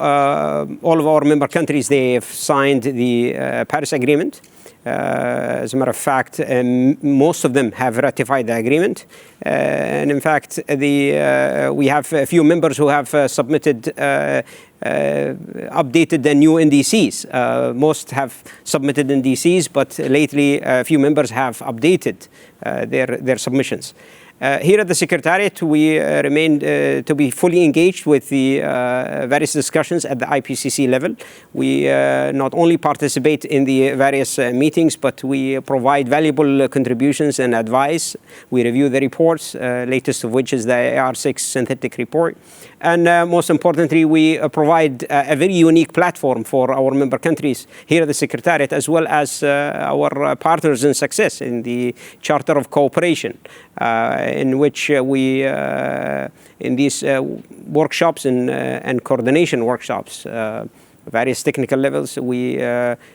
all of our member countries, they have signed the Paris Agreement. As a matter of fact, most of them have ratified the agreement. And in fact, we have a few members who have submitted updated the new NDCs. Most have submitted NDCs, but lately a few members have updated their submissions. Here at the Secretariat, we remain to be fully engaged with the various discussions at the IPCC level. We not only participate in the various meetings, but we provide valuable contributions and advice. We review the reports, latest of which is the AR6 synthetic report. And most importantly, we provide a very unique platform for our member countries here at the Secretariat, as well as our partners in success in the Charter of Cooperation, in which we, in these workshops and coordination workshops, various technical levels, we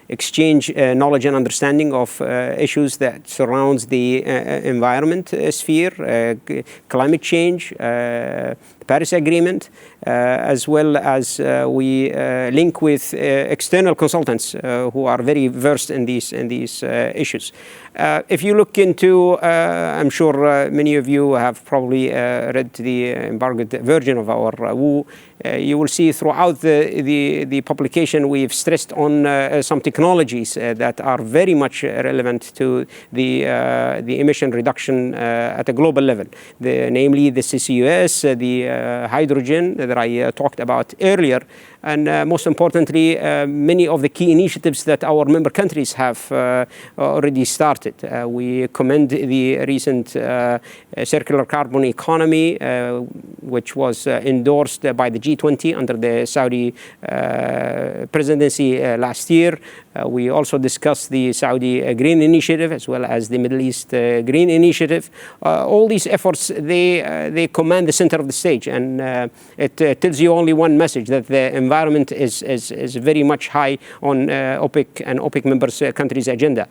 exchange knowledge and understanding of issues that surrounds the environment sphere, climate change, Paris Agreement, as well as we link with external consultants who are very versed in these issues. If you look into, I'm sure many of you have probably read the embargoed version of our WU. You will see throughout the publication we've stressed on some technologies that are very much relevant to the emission reduction at a global level, namely the CCUS, the hydrogen that I talked about earlier, and most importantly, many of the key initiatives that our member countries have already started. We commend the recent circular carbon economy, which was endorsed by the G20 under the Saudi presidency last year. We also discussed the Saudi Green Initiative as well as the Middle East Green Initiative. All these efforts, they command the center of the stage, and it tells you only one message, that the environment is very much high on OPEC and OPEC members countries' agenda.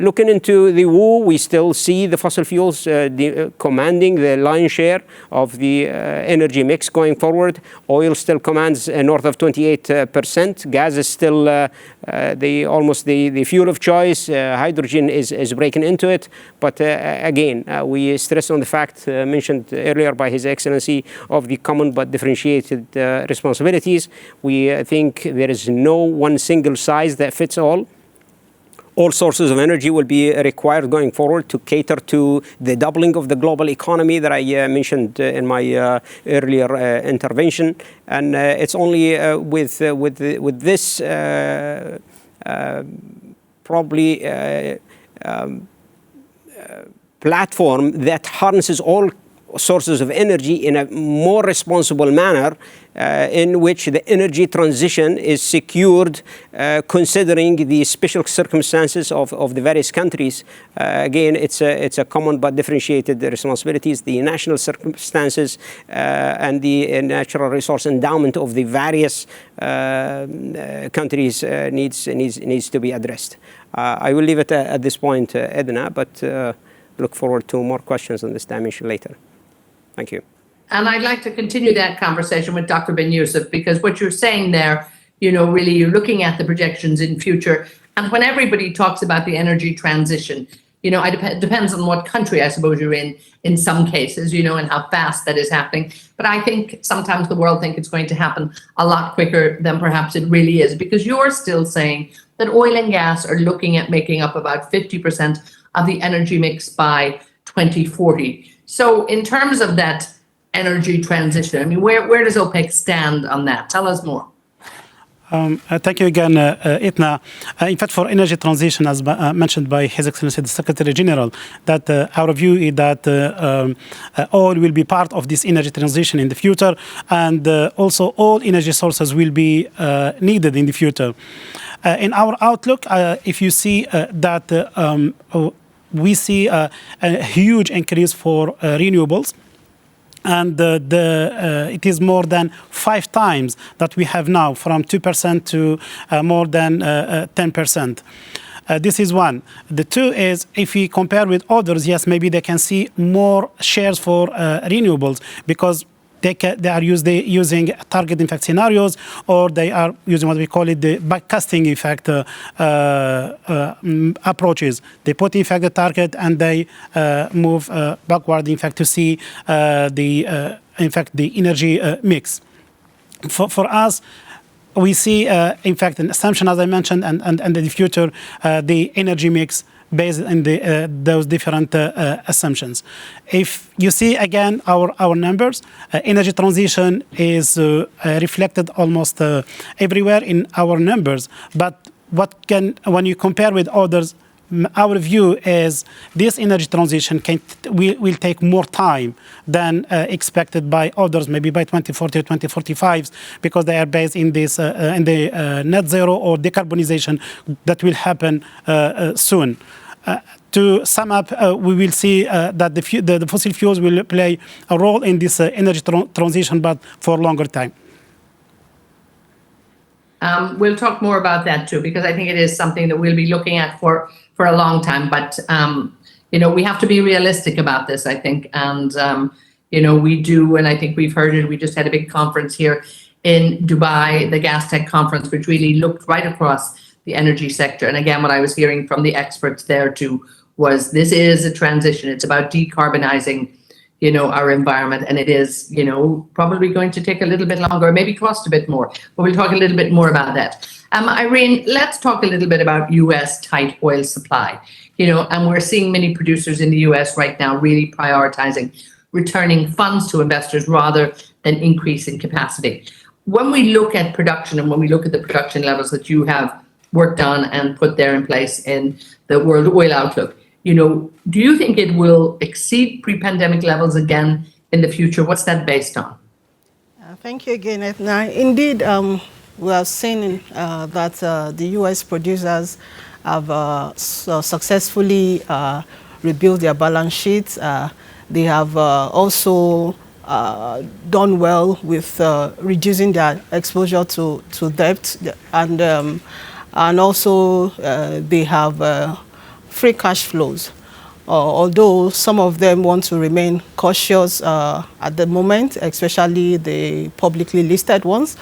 Looking into the WU, we still see the fossil fuels commanding the lion's share of the energy mix going forward. Oil still commands north of 28%. Gas is still almost the fuel of choice. Hydrogen is breaking into it. But again, we stress on the fact mentioned earlier by His Excellency of the common but differentiated responsibilities. We think there is no one single size that fits all. All sources of energy will be required going forward to cater to the doubling of the global economy that I mentioned in my earlier intervention. And it's only with this platform that harnesses all sources of energy in a more responsible manner, in which the energy transition is secured, considering the special circumstances of the various countries. Again, it's a common but differentiated responsibilities. The national circumstances and the natural resource endowment of the various countries needs to be addressed. I will leave it at this point, Edna, but look forward to more questions on this dimension later. Thank you. And I'd like to continue that conversation with Dr. Ben Youssef, because what you're saying there, really you're looking at the projections in future. And when everybody talks about the energy transition, it depends on what country, I suppose, you're in some cases, and how fast that is happening. But I think sometimes the world think it's going to happen a lot quicker than perhaps it really is, because you're still saying that oil and gas are looking at making up about 50% of the energy mix by 2040. So in terms of that energy transition, where does OPEC stand on that? Tell us more. Thank you again, Itna. In fact, for energy transition, as mentioned by His Excellency the Secretary General, that our view is that oil will be part of this energy transition in the future, and also all energy sources will be needed in the future. In our outlook, if you see that we see a huge increase for renewables, and it is more than 5 times that we have now, from 2% to more than 10%. This is one. The two is, if we compare with others, yes, maybe they can see more shares for renewables, because they are using target effect scenarios, or they are using what we call it the backcasting effect approaches. They put in fact the target and they move backward in fact to see the energy mix. For us, we see in fact an assumption, as I mentioned, and in the future the energy mix based on those different assumptions. If you see again our numbers, energy transition is reflected almost everywhere in our numbers. But when you compare with others, our view is this energy transition will take more time than expected by others, maybe by 2040 or 2045, because they are based in this in the net zero or decarbonization that will happen soon. To sum up, we will see that the fossil fuels will play a role in this energy transition, but for a longer time. We'll talk more about that too, because I think it is something that we'll be looking at for a long time. But we have to be realistic about this, I think, and we do, and I think we've heard it. We just had a big conference here in Dubai, the Gas Tech conference, which really looked right across the energy sector. And again, what I was hearing from the experts there too was this is a transition. It's about decarbonizing, our environment, and it is, probably going to take a little bit longer, maybe cost a bit more. But we'll talk a little bit more about that. Irene, let's talk a little bit about U.S. tight oil supply. And we're seeing many producers in the U.S. right now really prioritizing returning funds to investors rather than increasing capacity. When we look at production and when we look at the production levels that you have worked on and put there in place in the World Oil Outlook, do you think it will exceed pre-pandemic levels again in the future? What's that based on? Thank you again, Edna. Indeed, we have seen that the U.S. producers have successfully rebuilt their balance sheets. They have also done well with reducing their exposure to debt, and also they have free cash flows. although some of them want to remain cautious at the moment, especially the publicly listed ones.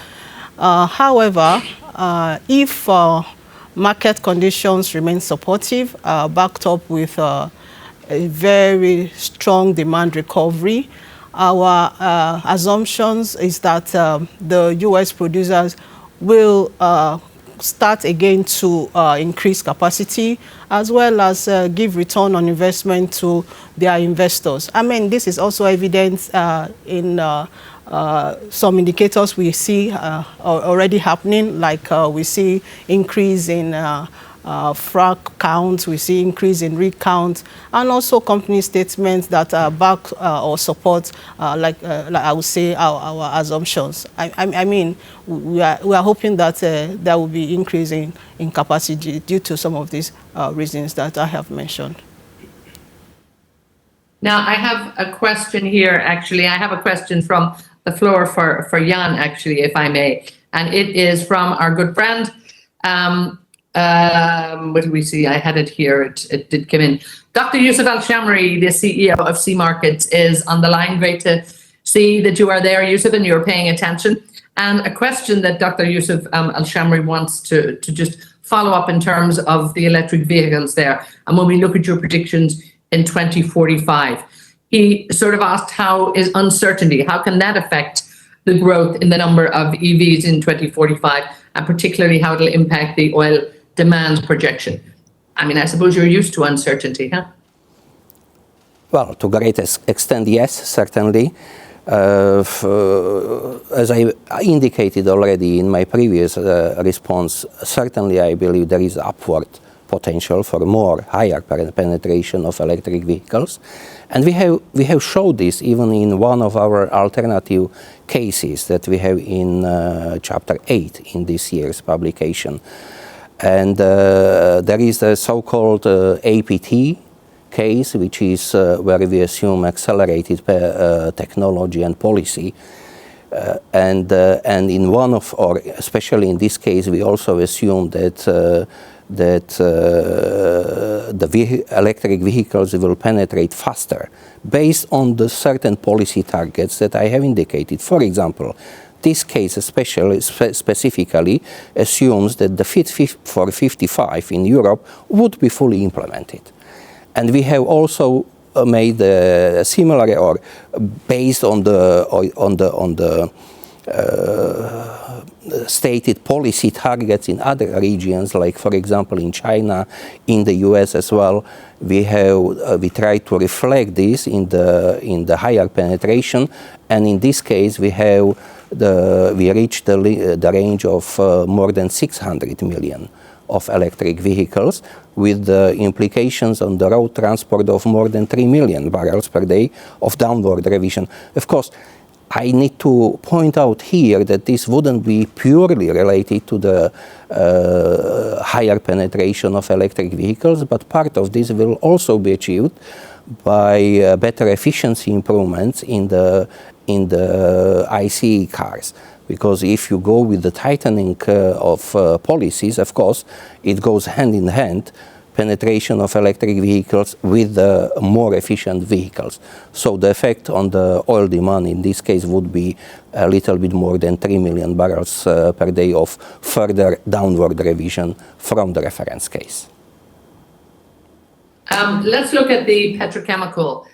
However, if market conditions remain supportive, backed up with a very strong demand recovery, our assumptions is that the U.S. producers will start again to increase capacity, as well as give return on investment to their investors. I mean, this is also evident in some indicators we see already happening, like we see increase in frac counts, we see increase in rig count, and also company statements that back or support, like I would say, our assumptions. I mean, we are hoping that there will be increase in capacity due to some of these reasons that I have mentioned. Now, I have a question here, actually. I have a question from the floor for Jan, actually, if I may. And it is from our good friend, what do we see? I had it here. It did come in. Dr. Yusuf Al-Shamri, the CEO of Sea Markets, is on the line. Great to see that you are there, Yusuf, and you're paying attention. And a question that Dr. Yusuf Al-Shamri wants to just follow up in terms of the electric vehicles there. And when we look at your predictions in 2045, he sort of asked, how is uncertainty? How can that affect the growth in the number of EVs in 2045, and particularly how it'll impact the oil demand projection? I mean, I suppose you're used to uncertainty, huh? Well, to a great extent, yes, certainly. As I indicated already in my previous response, certainly I believe there is upward potential for higher penetration of electric vehicles. And we have showed this even in one of our alternative cases that we have in Chapter 8 in this year's publication. And there is a so-called APT case, which is where we assume accelerated technology and policy. And in one of, or especially in this case, we also assume that electric vehicles will penetrate faster based on the certain policy targets that I have indicated. For example, this case specifically assumes that the Fit for 55 in Europe would be fully implemented. And we have also made a similar, or based on the stated policy targets in other regions, like for example in China, in the US as well, we try to reflect this in the higher penetration, and in this case we reached the range of more than 600 million of electric vehicles, with the implications on the road transport of more than 3 million barrels per day of downward revision. Of course, I need to point out here that this wouldn't be purely related to the higher penetration of electric vehicles, but part of this will also be achieved by better efficiency improvements in the ICE cars. Because if you go with the tightening of policies, of course, it goes hand in hand, penetration of electric vehicles with the more efficient vehicles. So the effect on the oil demand in this case would be a little bit more than 3 million barrels per day of further downward revision from the reference case. Let's look at the petrochemical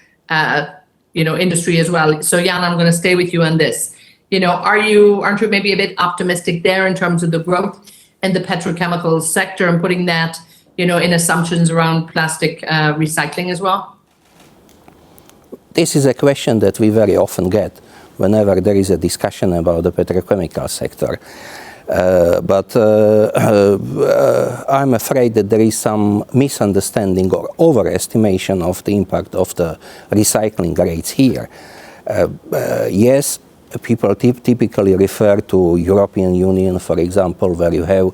industry as well. So Jan, I'm going to stay with you on this. Aren't you maybe a bit optimistic there in terms of the growth in the petrochemical sector, and putting that in assumptions around plastic recycling as well? This is a question that we very often get whenever there is a discussion about the petrochemical sector. But I'm afraid that there is some misunderstanding or overestimation of the impact of the recycling rates here. Yes, people typically refer to European Union, for example, where you have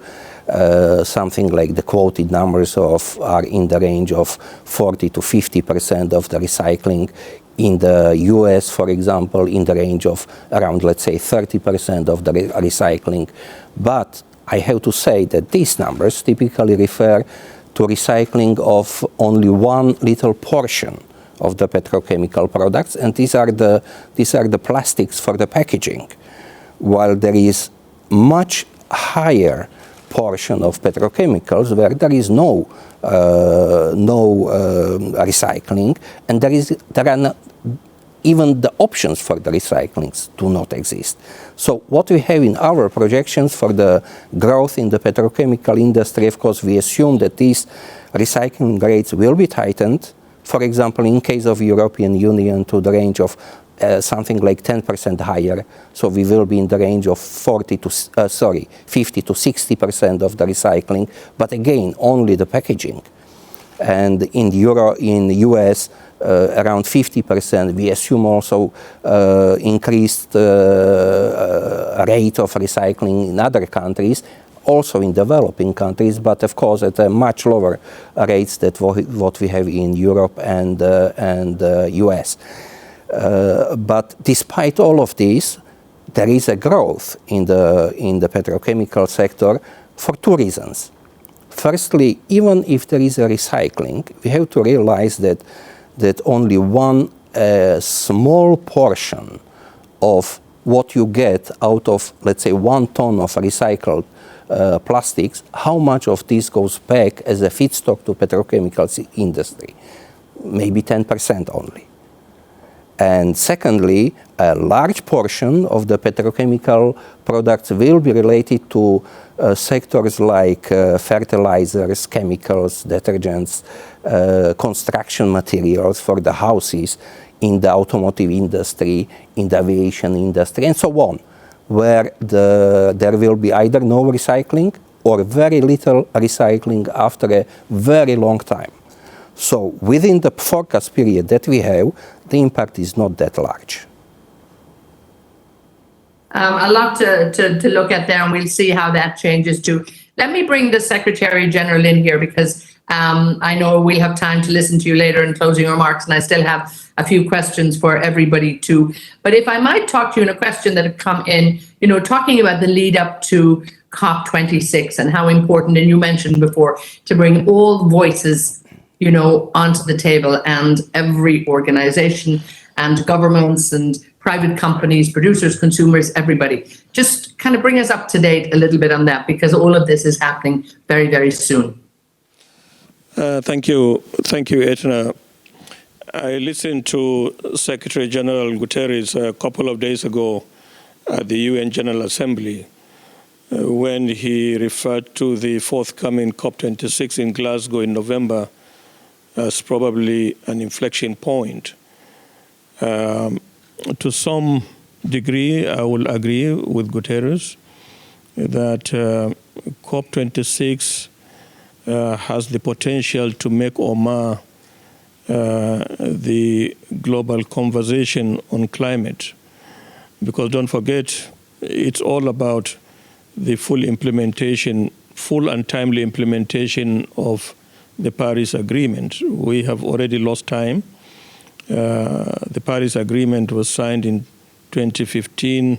something like the quoted numbers are in the range of 40 to 50% of the recycling. In the US, for example, in the range of around, let's say, 30% of the recycling. But I have to say that these numbers typically refer to recycling of only one little portion of the petrochemical products, and these are the plastics for the packaging, while there is much higher portion of petrochemicals where there is no recycling, and there are not, even the options for the recyclings do not exist. So what we have in our projections for the growth in the petrochemical industry, of course, we assume that these recycling rates will be tightened. For example, in case of European Union, to the range of something like 10% higher. So we will be in the range of 50 to 60% of the recycling, but again, only the packaging. And in US, around 50%. We assume also increased rate of recycling in other countries, also in developing countries, but of course at a much lower rates than what we have in Europe and US. But despite all of this, there is a growth in the petrochemical sector for two reasons. Firstly, even if there is a recycling, we have to realize that only one small portion of what you get out of, let's say, 1 ton of recycled plastics, how much of this goes back as a feedstock to petrochemical industry? Maybe 10% only. And secondly, a large portion of the petrochemical products will be related to sectors like fertilizers, chemicals, detergents, construction materials for the houses, in the automotive industry, in the aviation industry, and so on, where there will be either no recycling or very little recycling after a very long time. So within the forecast period that we have, the impact is not that large. A lot to look at there, and we'll see how that changes too. Let me bring the Secretary General in here, because I know we'll have time to listen to you later in closing remarks, and I still have a few questions for everybody too. But if I might talk to you in a question that had come in, talking about the lead up to COP26 and how important, and you mentioned before, to bring all voices onto the table, and every organization and governments and private companies, producers, consumers, everybody. Just kind of bring us up to date a little bit on that, because all of this is happening very, very soon. Thank you, Etna. I listened to Secretary General Guterres a couple of days ago at the UN General Assembly when he referred to the forthcoming COP26 in Glasgow in November as probably an inflection point. To some degree, I will agree with Guterres that COP26 has the potential to make or mar the global conversation on climate. Because don't forget, it's all about the full and timely implementation of the Paris Agreement. We have already lost time. The Paris Agreement was signed in 2015.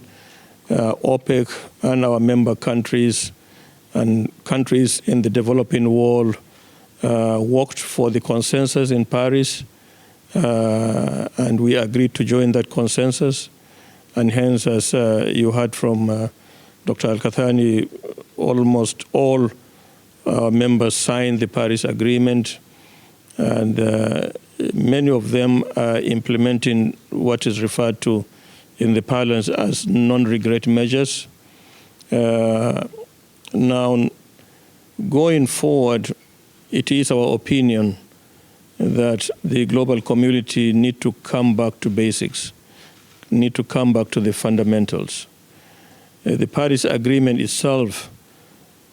OPEC and our member countries and countries in the developing world worked for the consensus in Paris, and we agreed to join that consensus. And hence, as you heard from Dr. Al-Kathani, almost all members signed the Paris Agreement, and many of them are implementing what is referred to in the parlance as non-regret measures. Now, going forward, it is our opinion that the global community need to come back to basics, need to come back to the fundamentals. The Paris Agreement itself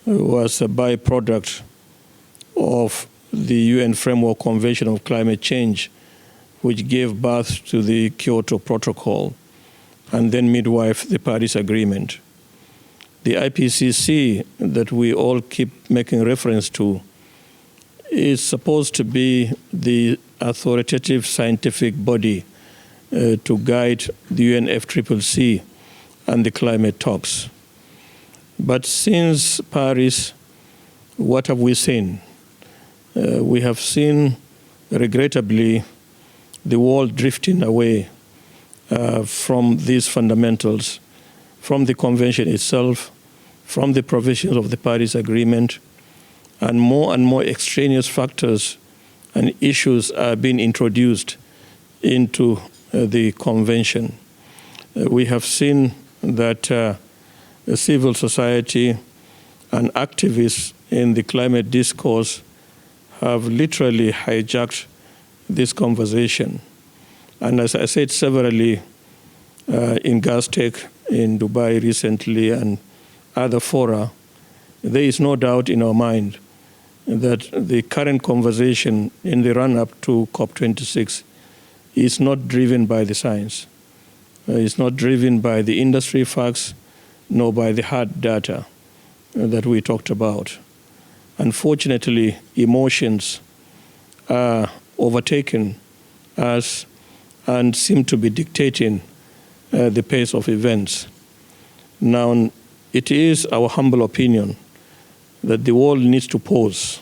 was a byproduct of the UN Framework Convention on Climate Change, which gave birth to the Kyoto Protocol, and then midwife the Paris Agreement. The IPCC that we all keep making reference to is supposed to be the authoritative scientific body to guide the UNFCCC and the climate talks. But since Paris, what have we seen? we have seen, regrettably, the world drifting away from these fundamentals, from the convention itself, from the provisions of the Paris Agreement, and more extraneous factors and issues are being introduced into the convention. We have seen that civil society and activists in the climate discourse have literally hijacked this conversation. And as I said severally in Gastech in Dubai recently and other fora, there is no doubt in our mind that the current conversation in the run-up to COP26 is not driven by the science. It's not driven by the industry facts, nor by the hard data that we talked about. Unfortunately, emotions are overtaken us and seem to be dictating the pace of events. Now, it is our humble opinion that the world needs to pause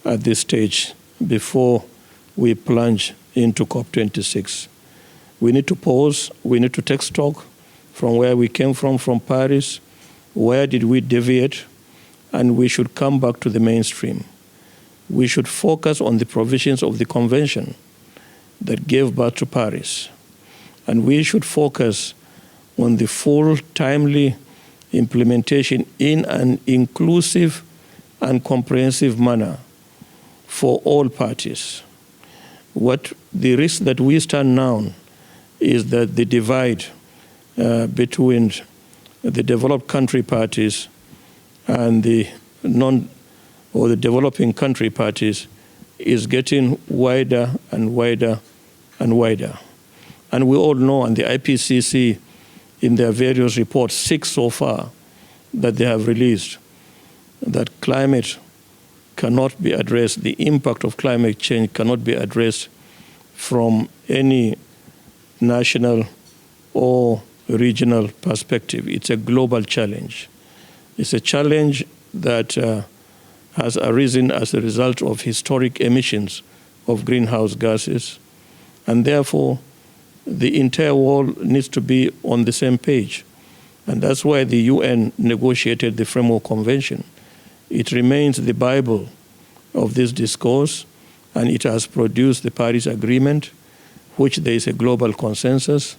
at this stage before we plunge into COP26. We need to pause, we need to take stock from where we came from Paris, where did we deviate, and we should come back to the mainstream. We should focus on the provisions of the convention that gave birth to Paris. And we should focus on the full, timely implementation in an inclusive and comprehensive manner for all parties. What the risk that we stand now is that the divide between the developed country parties and the the developing country parties is getting wider and wider and wider. And we all know, and the IPCC in their various reports, 6 so far, that they have released, that climate cannot be addressed, the impact of climate change cannot be addressed from any national or regional perspective. It's a global challenge. It's a challenge that has arisen as a result of historic emissions of greenhouse gases, and therefore the entire world needs to be on the same page. And that's why the UN negotiated the Framework Convention. It remains the Bible of this discourse, and it has produced the Paris Agreement, which there is a global consensus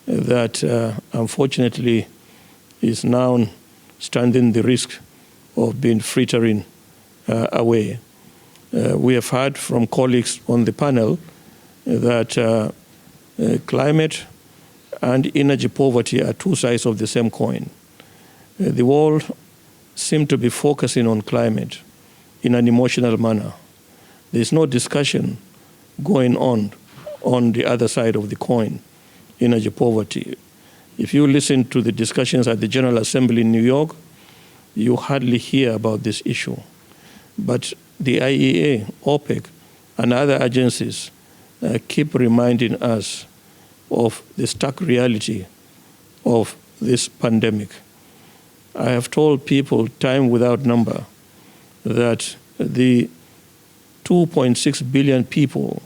that unfortunately is now standing the risk of being frittering away. We have heard from colleagues on the panel that climate and energy poverty are 2 sides of the same coin. The world seems to be focusing on climate in an emotional manner. There's no discussion going on the other side of the coin, energy poverty. If you listen to the discussions at the General Assembly in New York, you hardly hear about this issue. But the IEA, Opec, and other agencies keep reminding us of the stark reality of this pandemic. I have told people time without number that the 2.6 billion people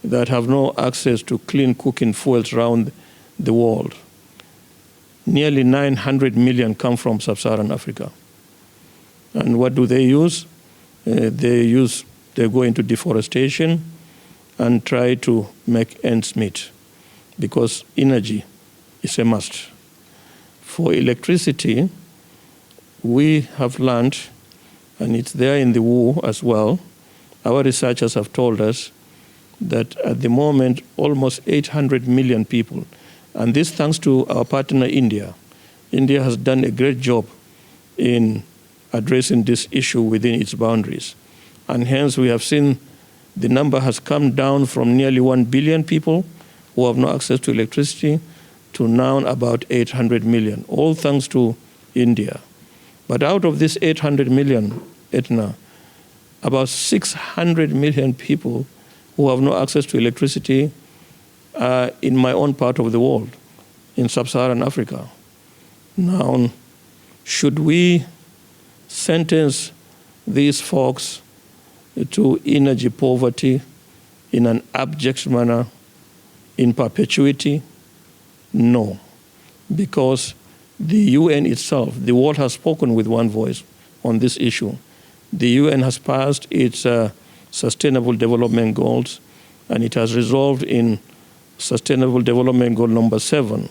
that have no access to clean cooking fuels around the world, nearly 900 million come from sub-Saharan Africa. And what do they use? They go into deforestation and try to make ends meet, because energy is a must. For electricity, we have learned, and it's there in the WHO as well, our researchers have told us that at the moment, almost 800 million people, and this thanks to our partner India. India has done a great job in addressing this issue within its boundaries. And hence we have seen the number has come down from nearly 1 billion people who have no access to electricity to now about 800 million, all thanks to India. But out of this 800 million, Etna, about 600 million people who have no access to electricity are in my own part of the world, in sub-Saharan Africa. Now, should we sentence these folks to energy poverty in an abject manner in perpetuity? No, because the UN itself, the world has spoken with one voice on this issue. The UN has passed its Sustainable Development Goals, and it has resolved in Sustainable Development Goal number 7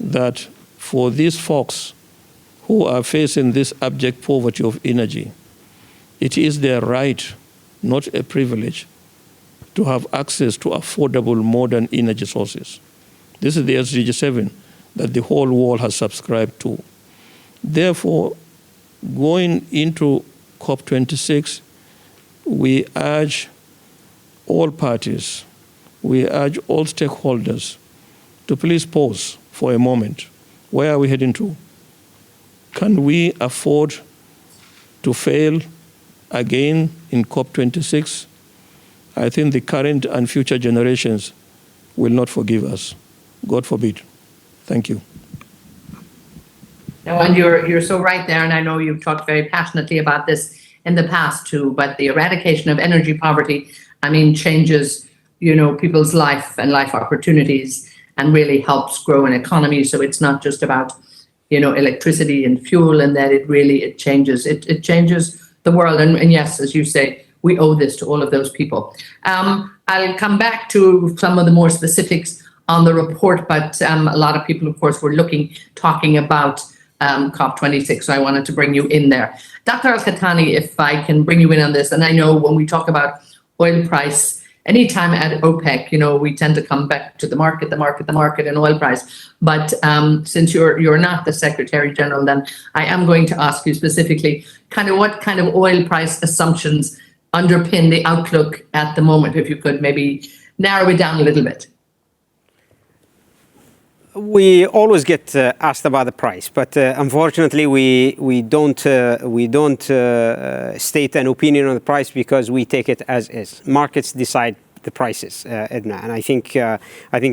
that for these folks who are facing this abject poverty of energy, it is their right, not a privilege, to have access to affordable modern energy sources. This is the SDG 7 that the whole world has subscribed to. Therefore, going into COP26, we urge all parties, we urge all stakeholders to please pause for a moment. Where are we heading to? Can we afford to fail again in COP26? I think the current and future generations will not forgive us. God forbid. Thank you. No, and you're so right there, and I know you've talked very passionately about this in the past too, but the eradication of energy poverty, I mean, changes, people's life and life opportunities and really helps grow an economy. So it's not just about, electricity and fuel, and that it changes the world. And yes, as you say, we owe this to all of those people. I'll come back to some of the more specifics on the report, but a lot of people, of course, were talking about COP26, so I wanted to bring you in there. Dr. Al-Khattani, if I can bring you in on this, and I know when we talk about oil price, anytime at OPEC, we tend to come back to the market and oil price. But since you're not the Secretary General, then I am going to ask you specifically what kind of oil price assumptions underpin the outlook at the moment, if you could maybe narrow it down a little bit. We always get asked about the price, but unfortunately, we don't state an opinion on the price because we take it as is. Markets decide the prices, Edna, and I think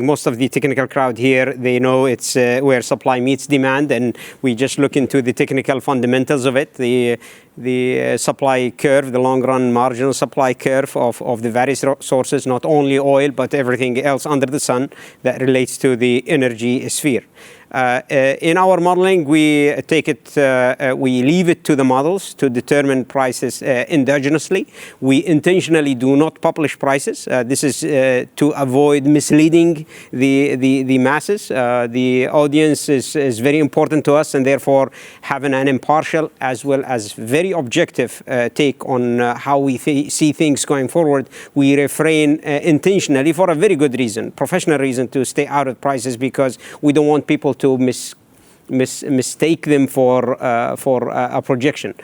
most of the technical crowd here, they know it's where supply meets demand, and we just look into the technical fundamentals of it. The supply curve, the long-run marginal supply curve of the various sources, not only oil, but everything else under the sun that relates to the energy sphere. In our modeling, we leave it to the models to determine prices endogenously. We intentionally do not publish prices. This is to avoid misleading the masses. The audience is very important to us, and therefore having an impartial as well as very objective take on how we see things going forward. We refrain intentionally for a very good reason, professional reason, to stay out of prices, because we don't want people to mistake them for a projection.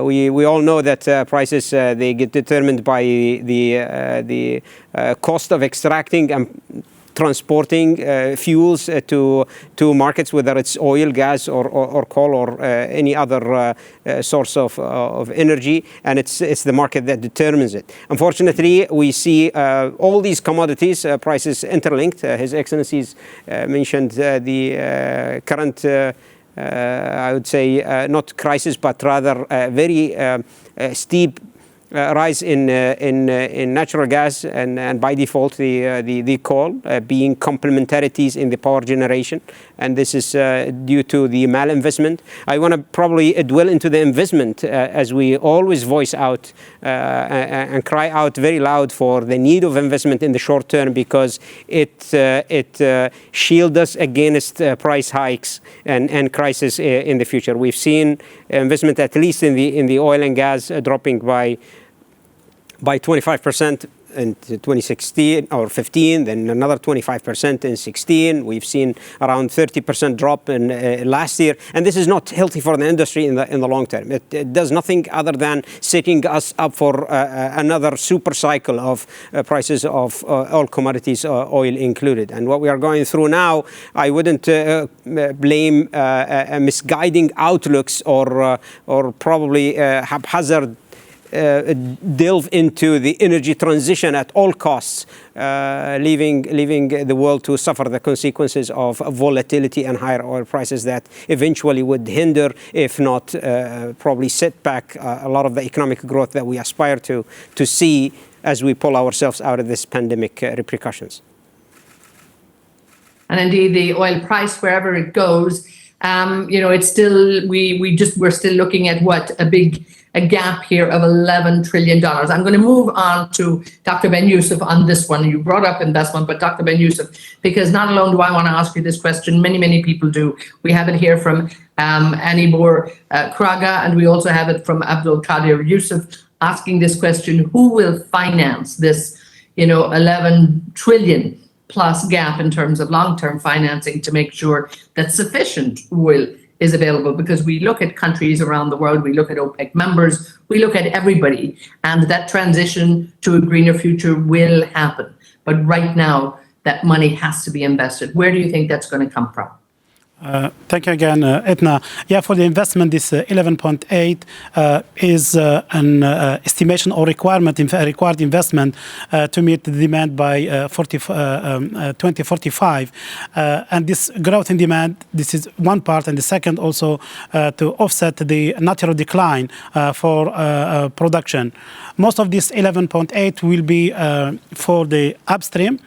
We all know that prices they get determined by the cost of extracting and transporting fuels to markets, whether it's oil, gas, or coal, or any other source of energy, and it's the market that determines it. Unfortunately, we see all these commodities prices interlinked. His Excellency's mentioned the current, I would say, not crisis, but rather very steep rise in natural gas, and by default the coal being complementarities in the power generation, and this is due to the malinvestment. I want to probably dwell into the investment as we always voice out and cry out very loud for the need of investment in the short term, because it shields us against price hikes and crisis in the future. We've seen investment, at least in the oil and gas, dropping by 25% in 2016 or 15, then another 25% in 16. We've seen around 30% drop in last year, and this is not healthy for the industry in the long term. It does nothing other than setting us up for another super cycle of prices of all commodities, oil included. And what we are going through now, I wouldn't blame misguiding outlooks or probably haphazard delve into the energy transition at all costs, leaving the world to suffer the consequences of volatility and higher oil prices that eventually would hinder, if not probably set back a lot of the economic growth that we aspire to see as we pull ourselves out of this pandemic repercussions. And indeed, the oil price, wherever it goes, it's still, we're still looking at a gap here of $11 trillion. I'm going to move on to Dr. Ben Youssef on this one. You brought up investment, but Dr. Ben Youssef, because not alone do I want to ask you this question, many people do. We have it here from Anibor Kraga, and we also have it from Abdul Qadir Youssef asking this question: who will finance this, 11 trillion plus gap in terms of long-term financing to make sure that sufficient oil is available? Because we look at countries around the world, we look at OPEC members, we look at everybody, and that transition to a greener future will happen. But right now, that money has to be invested. Where do you think that's going to come from? Thank you again, Etna. Yeah, for the investment, this 11.8 is an estimation or required investment to meet the demand by 2045. And this growth in demand, this is one part, and the second also to offset the natural decline for production. Most of this 11.8 will be for the upstream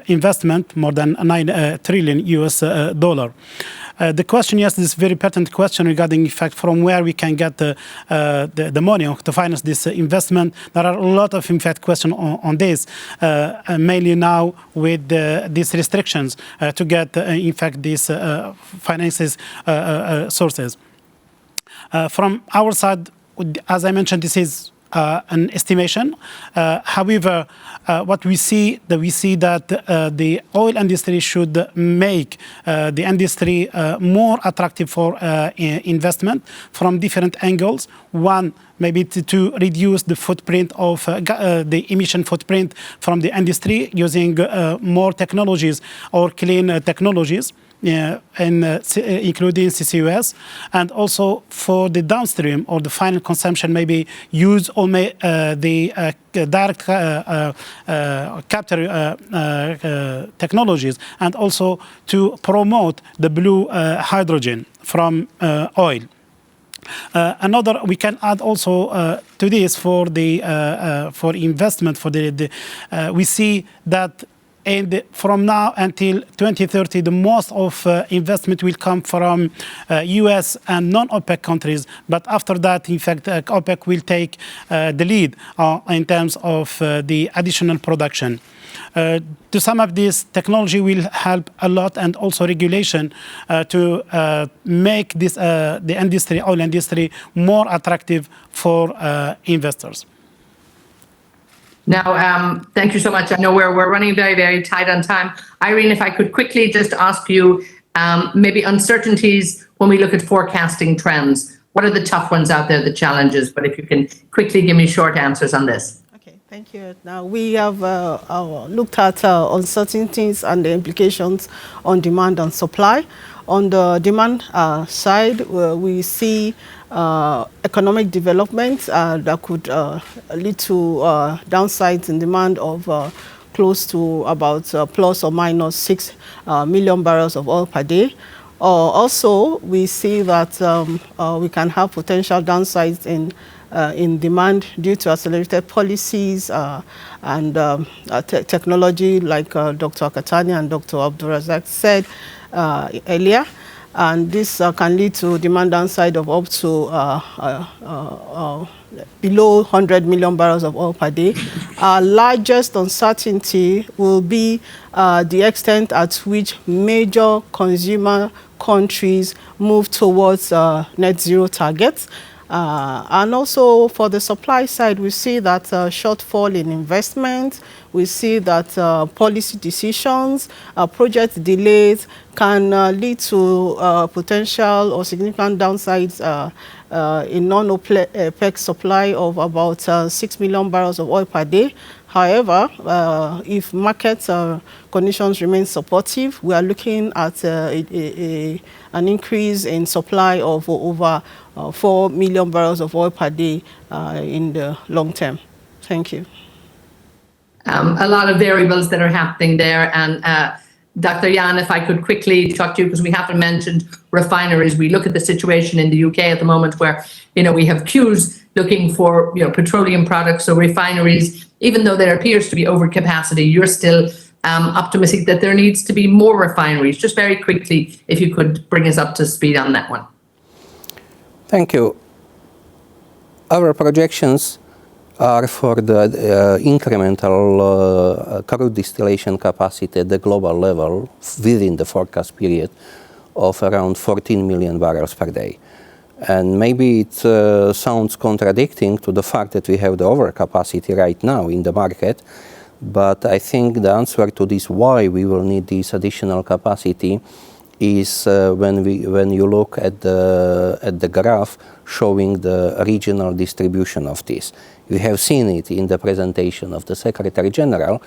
investment, more than $9 trillion US dollar. The question, yes, this very pertinent question regarding, in fact, from where we can get the money to finance this investment. There are a lot of, in fact, questions on this, mainly now with these restrictions to get, in fact, these finances sources. From our side, as I mentioned, this is an estimation. However, what we see that the oil industry should make the industry more attractive for investment from different angles. One, maybe to reduce the footprint of the emission footprint from the industry using more technologies or clean technologies. Including CCUS, and also for the downstream or the final consumption, maybe use only the direct capture technologies, and also to promote the blue hydrogen from oil. Another, we can add also to this for the for investment for we see that. And from now until 2030, the most of investment will come from US and non-OPEC countries. But after that, in fact, OPEC will take the lead in terms of the additional production. To sum up this, technology will help a lot, and also regulation to make this the industry, oil industry, more attractive for investors. Now, thank you so much. I know we're running very tight on time. Irene, if I could quickly just ask you, maybe uncertainties when we look at forecasting trends. What are the tough ones out there, the challenges? But if you can quickly give me short answers on this. Okay, thank you. Now, we have looked at uncertainties and the implications on demand and supply. On the demand side, we see economic development that could lead to downsides in demand of close to about plus or minus 6 million barrels of oil per day. Also, we see that we can have potential downsides in demand due to accelerated policies and technology, like Dr. Akatani and Dr. Abdulrazak said earlier. And this can lead to demand downside of up to below 100 million barrels of oil per day. Our largest uncertainty will be the extent at which major consumer countries move towards net zero targets. And also for the supply side, we see that shortfall in investment. We see that policy decisions, project delays can lead to potential or significant downsides in non-OPEC supply of about 6 million barrels of oil per day. However, if market conditions remain supportive, we are looking at an increase in supply of over 4 million barrels of oil per day in the long term. Thank you. A lot of variables that are happening there. And Dr. Jan, if I could quickly talk to you, because we haven't mentioned refineries. We look at the situation in the UK at the moment where, we have queues looking for, petroleum products. So refineries, even though there appears to be overcapacity, you're still optimistic that there needs to be more refineries. Just very quickly, if you could bring us up to speed on that one. Thank you. Our projections are for the incremental crude distillation capacity at the global level within the forecast period of around 14 million barrels per day. And maybe it sounds contradicting to the fact that we have the overcapacity right now in the market, but I think the answer to this why we will need this additional capacity is when you look at the graph showing the regional distribution of this. We have seen it in the presentation of the Secretary General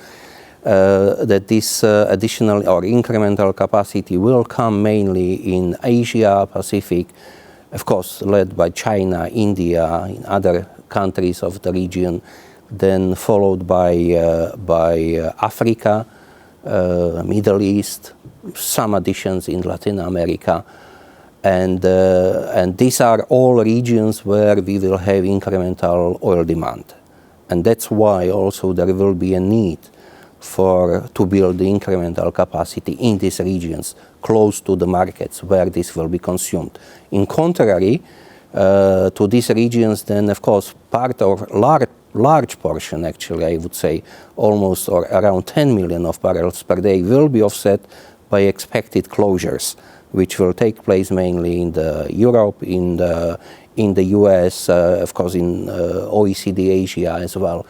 that this additional or incremental capacity will come mainly in Asia, Pacific, of course led by China, India, and other countries of the region, then followed by Africa, Middle East, some additions in Latin America, and these are all regions where we will have incremental oil demand, and that's why also there will be a need to build the incremental capacity in these regions close to the markets where this will be consumed. In contrary to these regions, then of course part of large portion, actually I would say almost or around 10 million of barrels per day will be offset by expected closures, which will take place mainly in Europe, in the US, of course in OECD Asia as well.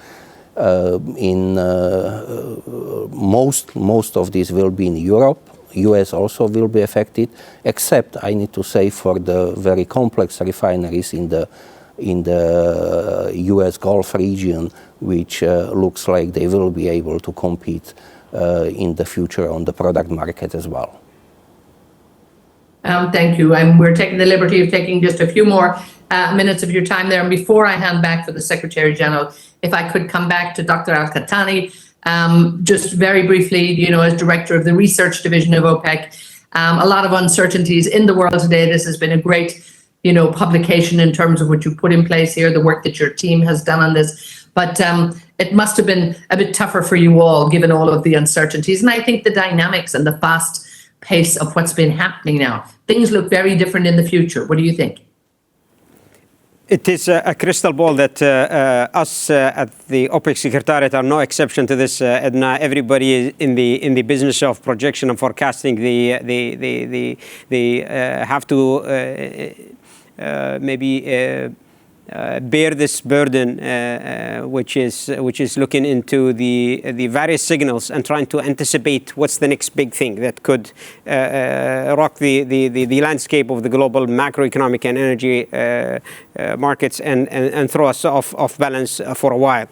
Most of these will be in Europe. US also will be affected, except I need to say for the very complex refineries in the US Gulf region, which looks like they will be able to compete in the future on the product market as well. Thank you. And we're taking the liberty of taking just a few more minutes of your time there. And before I hand back to the Secretary General, if I could come back to Dr. Al-Qahtani, just very briefly, as Director of the Research Division of OPEC, a lot of uncertainties in the world today. This has been a great, publication in terms of what you put in place here, the work that your team has done on this. But it must have been a bit tougher for you all, given all of the uncertainties. And I think the dynamics and the fast pace of what's been happening now, things look very different in the future. What do you think? It is a crystal ball that us at the OPEC Secretariat are no exception to this, Edna. Everybody in the business of projection and forecasting, they have to maybe bear this burden, which is looking into the various signals and trying to anticipate what's the next big thing that could rock the landscape of the global macroeconomic and energy markets and throw us off balance for a while.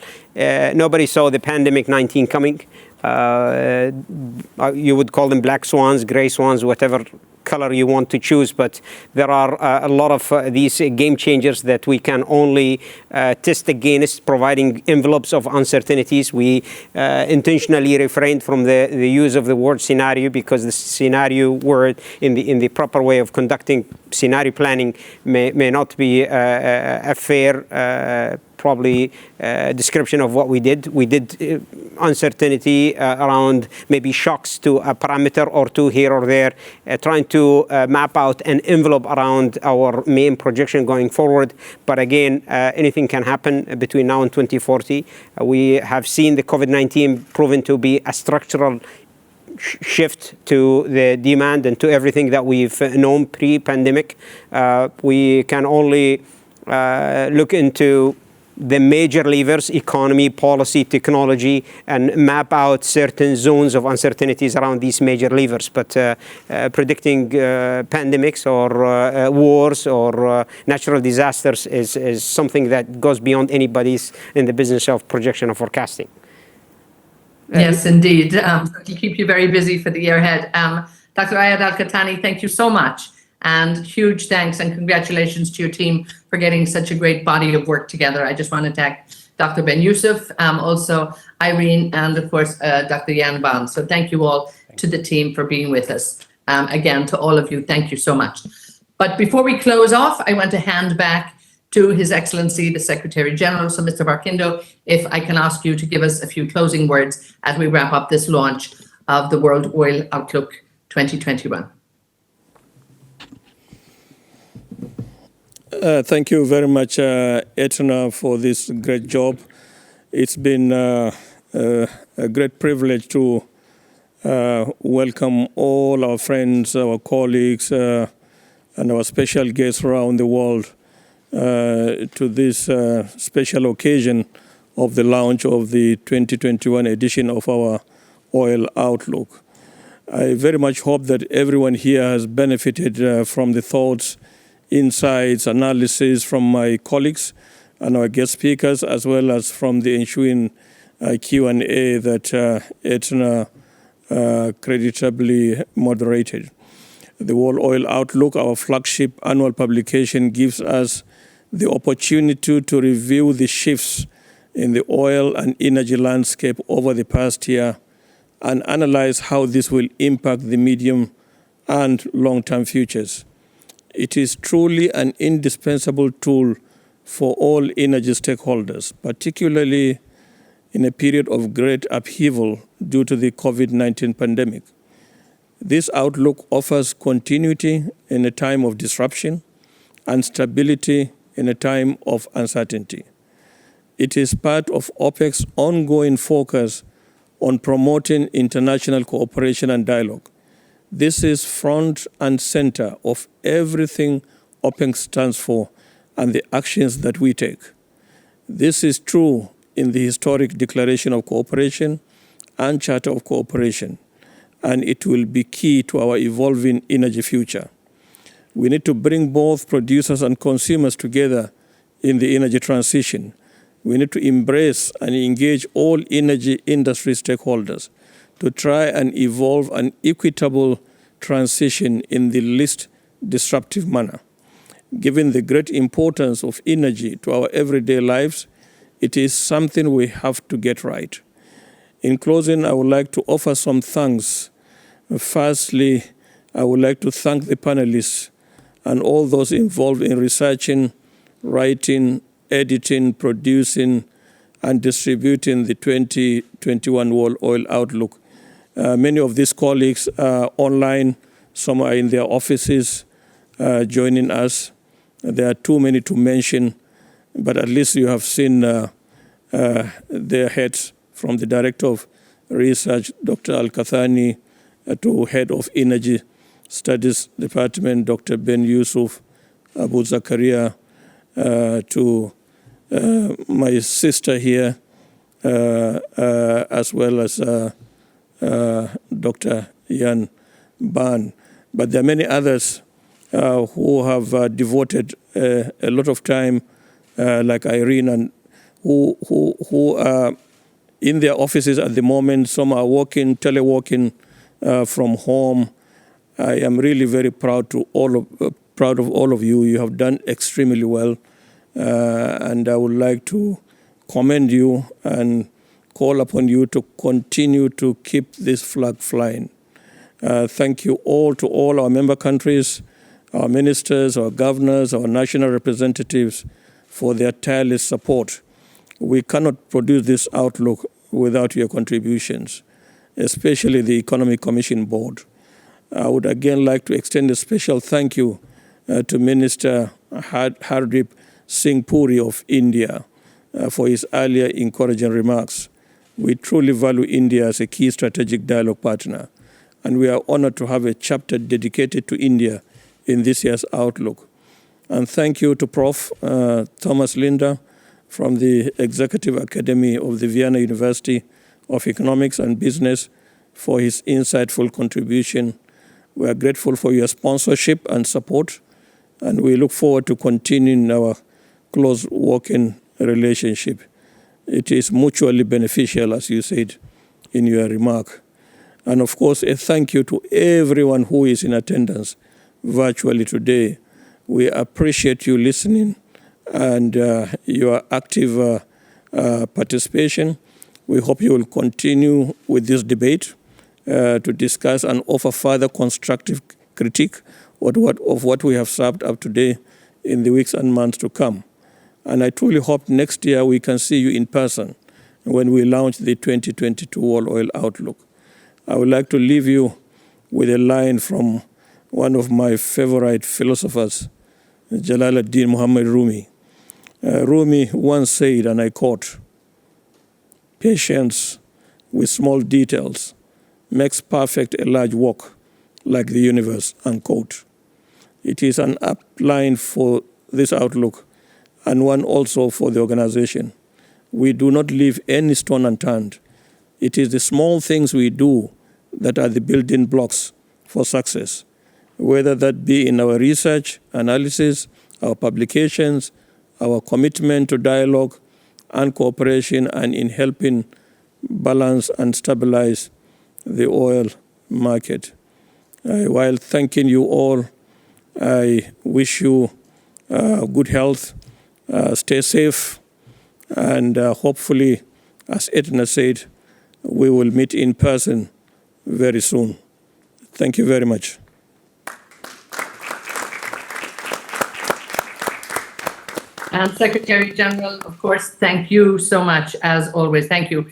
Nobody saw the pandemic 19 coming. You would call them black swans, gray swans, whatever color you want to choose, but there are a lot of these game changers that we can only test against, providing envelopes of uncertainties. We intentionally refrained from the use of the word scenario, because the scenario word in the proper way of conducting scenario planning may not be a fair probably description of what we did. We did uncertainty around maybe shocks to a parameter or two here or there, trying to map out an envelope around our main projection going forward. But again, anything can happen between now and 2040. We have seen the COVID-19 proven to be a structural shift to the demand and to everything that we've known pre-pandemic. We can only look into the major levers, economy, policy, technology, and map out certain zones of uncertainties around these major levers. But predicting pandemics or wars or natural disasters is something that goes beyond anybody's in the business of projection or forecasting. Yes, indeed. It'll keep you very busy for the year ahead. Dr. Ayad Al-Khattani, thank you so much. And huge thanks and congratulations to your team for getting such a great body of work together. I just want to thank Dr. Ben Youssef, also Irene, and of course, Dr. Jan Baan. So thank you all to the team for being with us. Again, to all of you, thank you so much. But before we close off, I want to hand back to His Excellency, the Secretary General. So Mr. Barkindo, if I can ask you to give us a few closing words as we wrap up this launch of the World Oil Outlook 2021. Thank you very much, Etna, for this great job. It's been a great privilege to welcome all our friends, our colleagues, and our special guests around the world to this special occasion of the launch of the 2021 edition of our Oil Outlook. I very much hope that everyone here has benefited from the thoughts, insights, analysis from my colleagues and our guest speakers, as well as from the ensuing Q&A that Etna creditably moderated. The World Oil Outlook, our flagship annual publication, gives us the opportunity to review the shifts in the oil and energy landscape over the past year and analyze how this will impact the medium and long-term futures. It is truly an indispensable tool for all energy stakeholders, particularly in a period of great upheaval due to the COVID-19 pandemic. This outlook offers continuity in a time of disruption and stability in a time of uncertainty. It is part of OPEC's ongoing focus on promoting international cooperation and dialogue. This is front and center of everything OPEC stands for and the actions that we take. This is true in the historic Declaration of Cooperation and Charter of Cooperation, and it will be key to our evolving energy future. We need to bring both producers and consumers together in the energy transition. We need to embrace and engage all energy industry stakeholders to try and evolve an equitable transition in the least disruptive manner. Given the great importance of energy to our everyday lives, it is something we have to get right. In closing, I would like to offer some thanks. Firstly, I would like to thank the panelists and all those involved in researching, writing, editing, producing, and distributing the 2021 World Oil Outlook. Many of these colleagues are online. Some are in their offices joining us. There are too many to mention, but at least you have seen their heads, from the Director of Research, Dr. Al-Khattani, to Head of Energy Studies Department, Dr. Ben Youssef, Abu Zakaria, to my sister here, as well as Dr. Jan Baan. But there are many others who have devoted a lot of time, like Irene, and who are in their offices at the moment. Some are teleworking from home. I am really very proud of all of you. You have done extremely well, and I would like to commend you and call upon you to continue to keep this flag flying. Thank you all to all our member countries, our ministers, our governors, our national representatives for their tireless support. We cannot produce this outlook without your contributions, especially the Economic Commission Board. I would again like to extend a special thank you to Minister Hardeep Singh Puri of India for his earlier encouraging remarks. We truly value India as a key strategic dialogue partner, and we are honored to have a chapter dedicated to India in this year's Outlook. And thank you to Prof. Thomas Linder from the Executive Academy of the Vienna University of Economics and Business for his insightful contribution. We are grateful for your sponsorship and support, and we look forward to continuing our close working relationship. It is mutually beneficial, as you said. in your remark. And of course, a thank you to everyone who is in attendance virtually today. We appreciate you listening and your active participation. We hope you will continue with this debate to discuss and offer further constructive critique of what we have served up today in the weeks and months to come. And I truly hope next year we can see you in person when we launch the 2022 World Oil Outlook. I would like to leave you with a line from one of my favorite philosophers, Jalaluddin Muhammad Rumi. Rumi once said, and I quote, "Patience with small details makes perfect a large work like the universe," unquote. It is an apt line for this outlook and one also for the organization. We do not leave any stone unturned. It is the small things we do that are the building blocks for success, whether that be in our research, analysis, our publications, our commitment to dialogue and cooperation, and in helping balance and stabilize the oil market. While thanking you all, I wish you good health, stay safe, and hopefully, as Edna said, we will meet in person very soon. Thank you very much. And Secretary General, of course, thank you so much, as always. Thank you,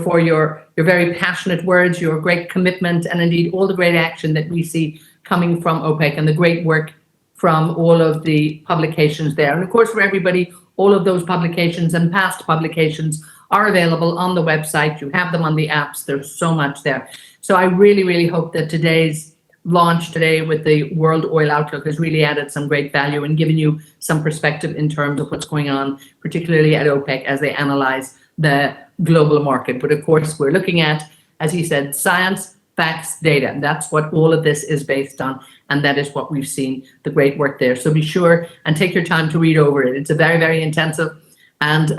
for your very passionate words, your great commitment, and indeed all the great action that we see coming from OPEC and the great work from all of the publications there. And of course, for everybody, all of those publications and past publications are available on the website. You have them on the apps. There's so much there. So I really, really hope that today's launch today with the World Oil Outlook has really added some great value and given you some perspective in terms of what's going on, particularly at OPEC as they analyze the global market. But of course, we're looking at, as he said, science, facts, data. And that's what all of this is based on. And that is what we've seen, the great work there. So be sure and take your time to read over it. It's a very, very intensive and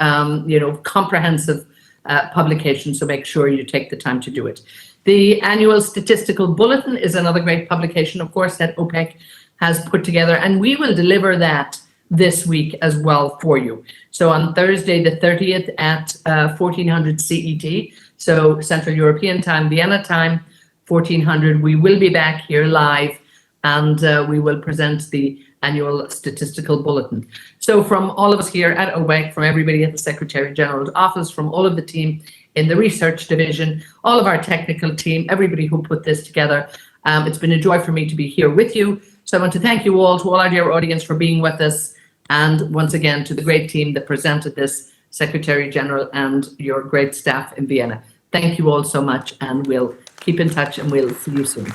comprehensive publication. So make sure you take the time to do it. The annual statistical bulletin is another great publication, of course, that OPEC has put together, and we will deliver that this week as well for you. So on Thursday, the 30th at 1400 CET, so Central European Time, Vienna time, 1400, we will be back here live, and we will present the annual statistical bulletin. So from all of us here at OPEC, from everybody at the Secretary General's office, from all of the team in the research division, all of our technical team, everybody who put this together, it's been a joy for me to be here with you. So I want to thank you all, to all our dear audience, for being with us. And once again, to the great team that presented this, Secretary General and your great staff in Vienna. Thank you all so much, and we'll keep in touch and we'll see you soon.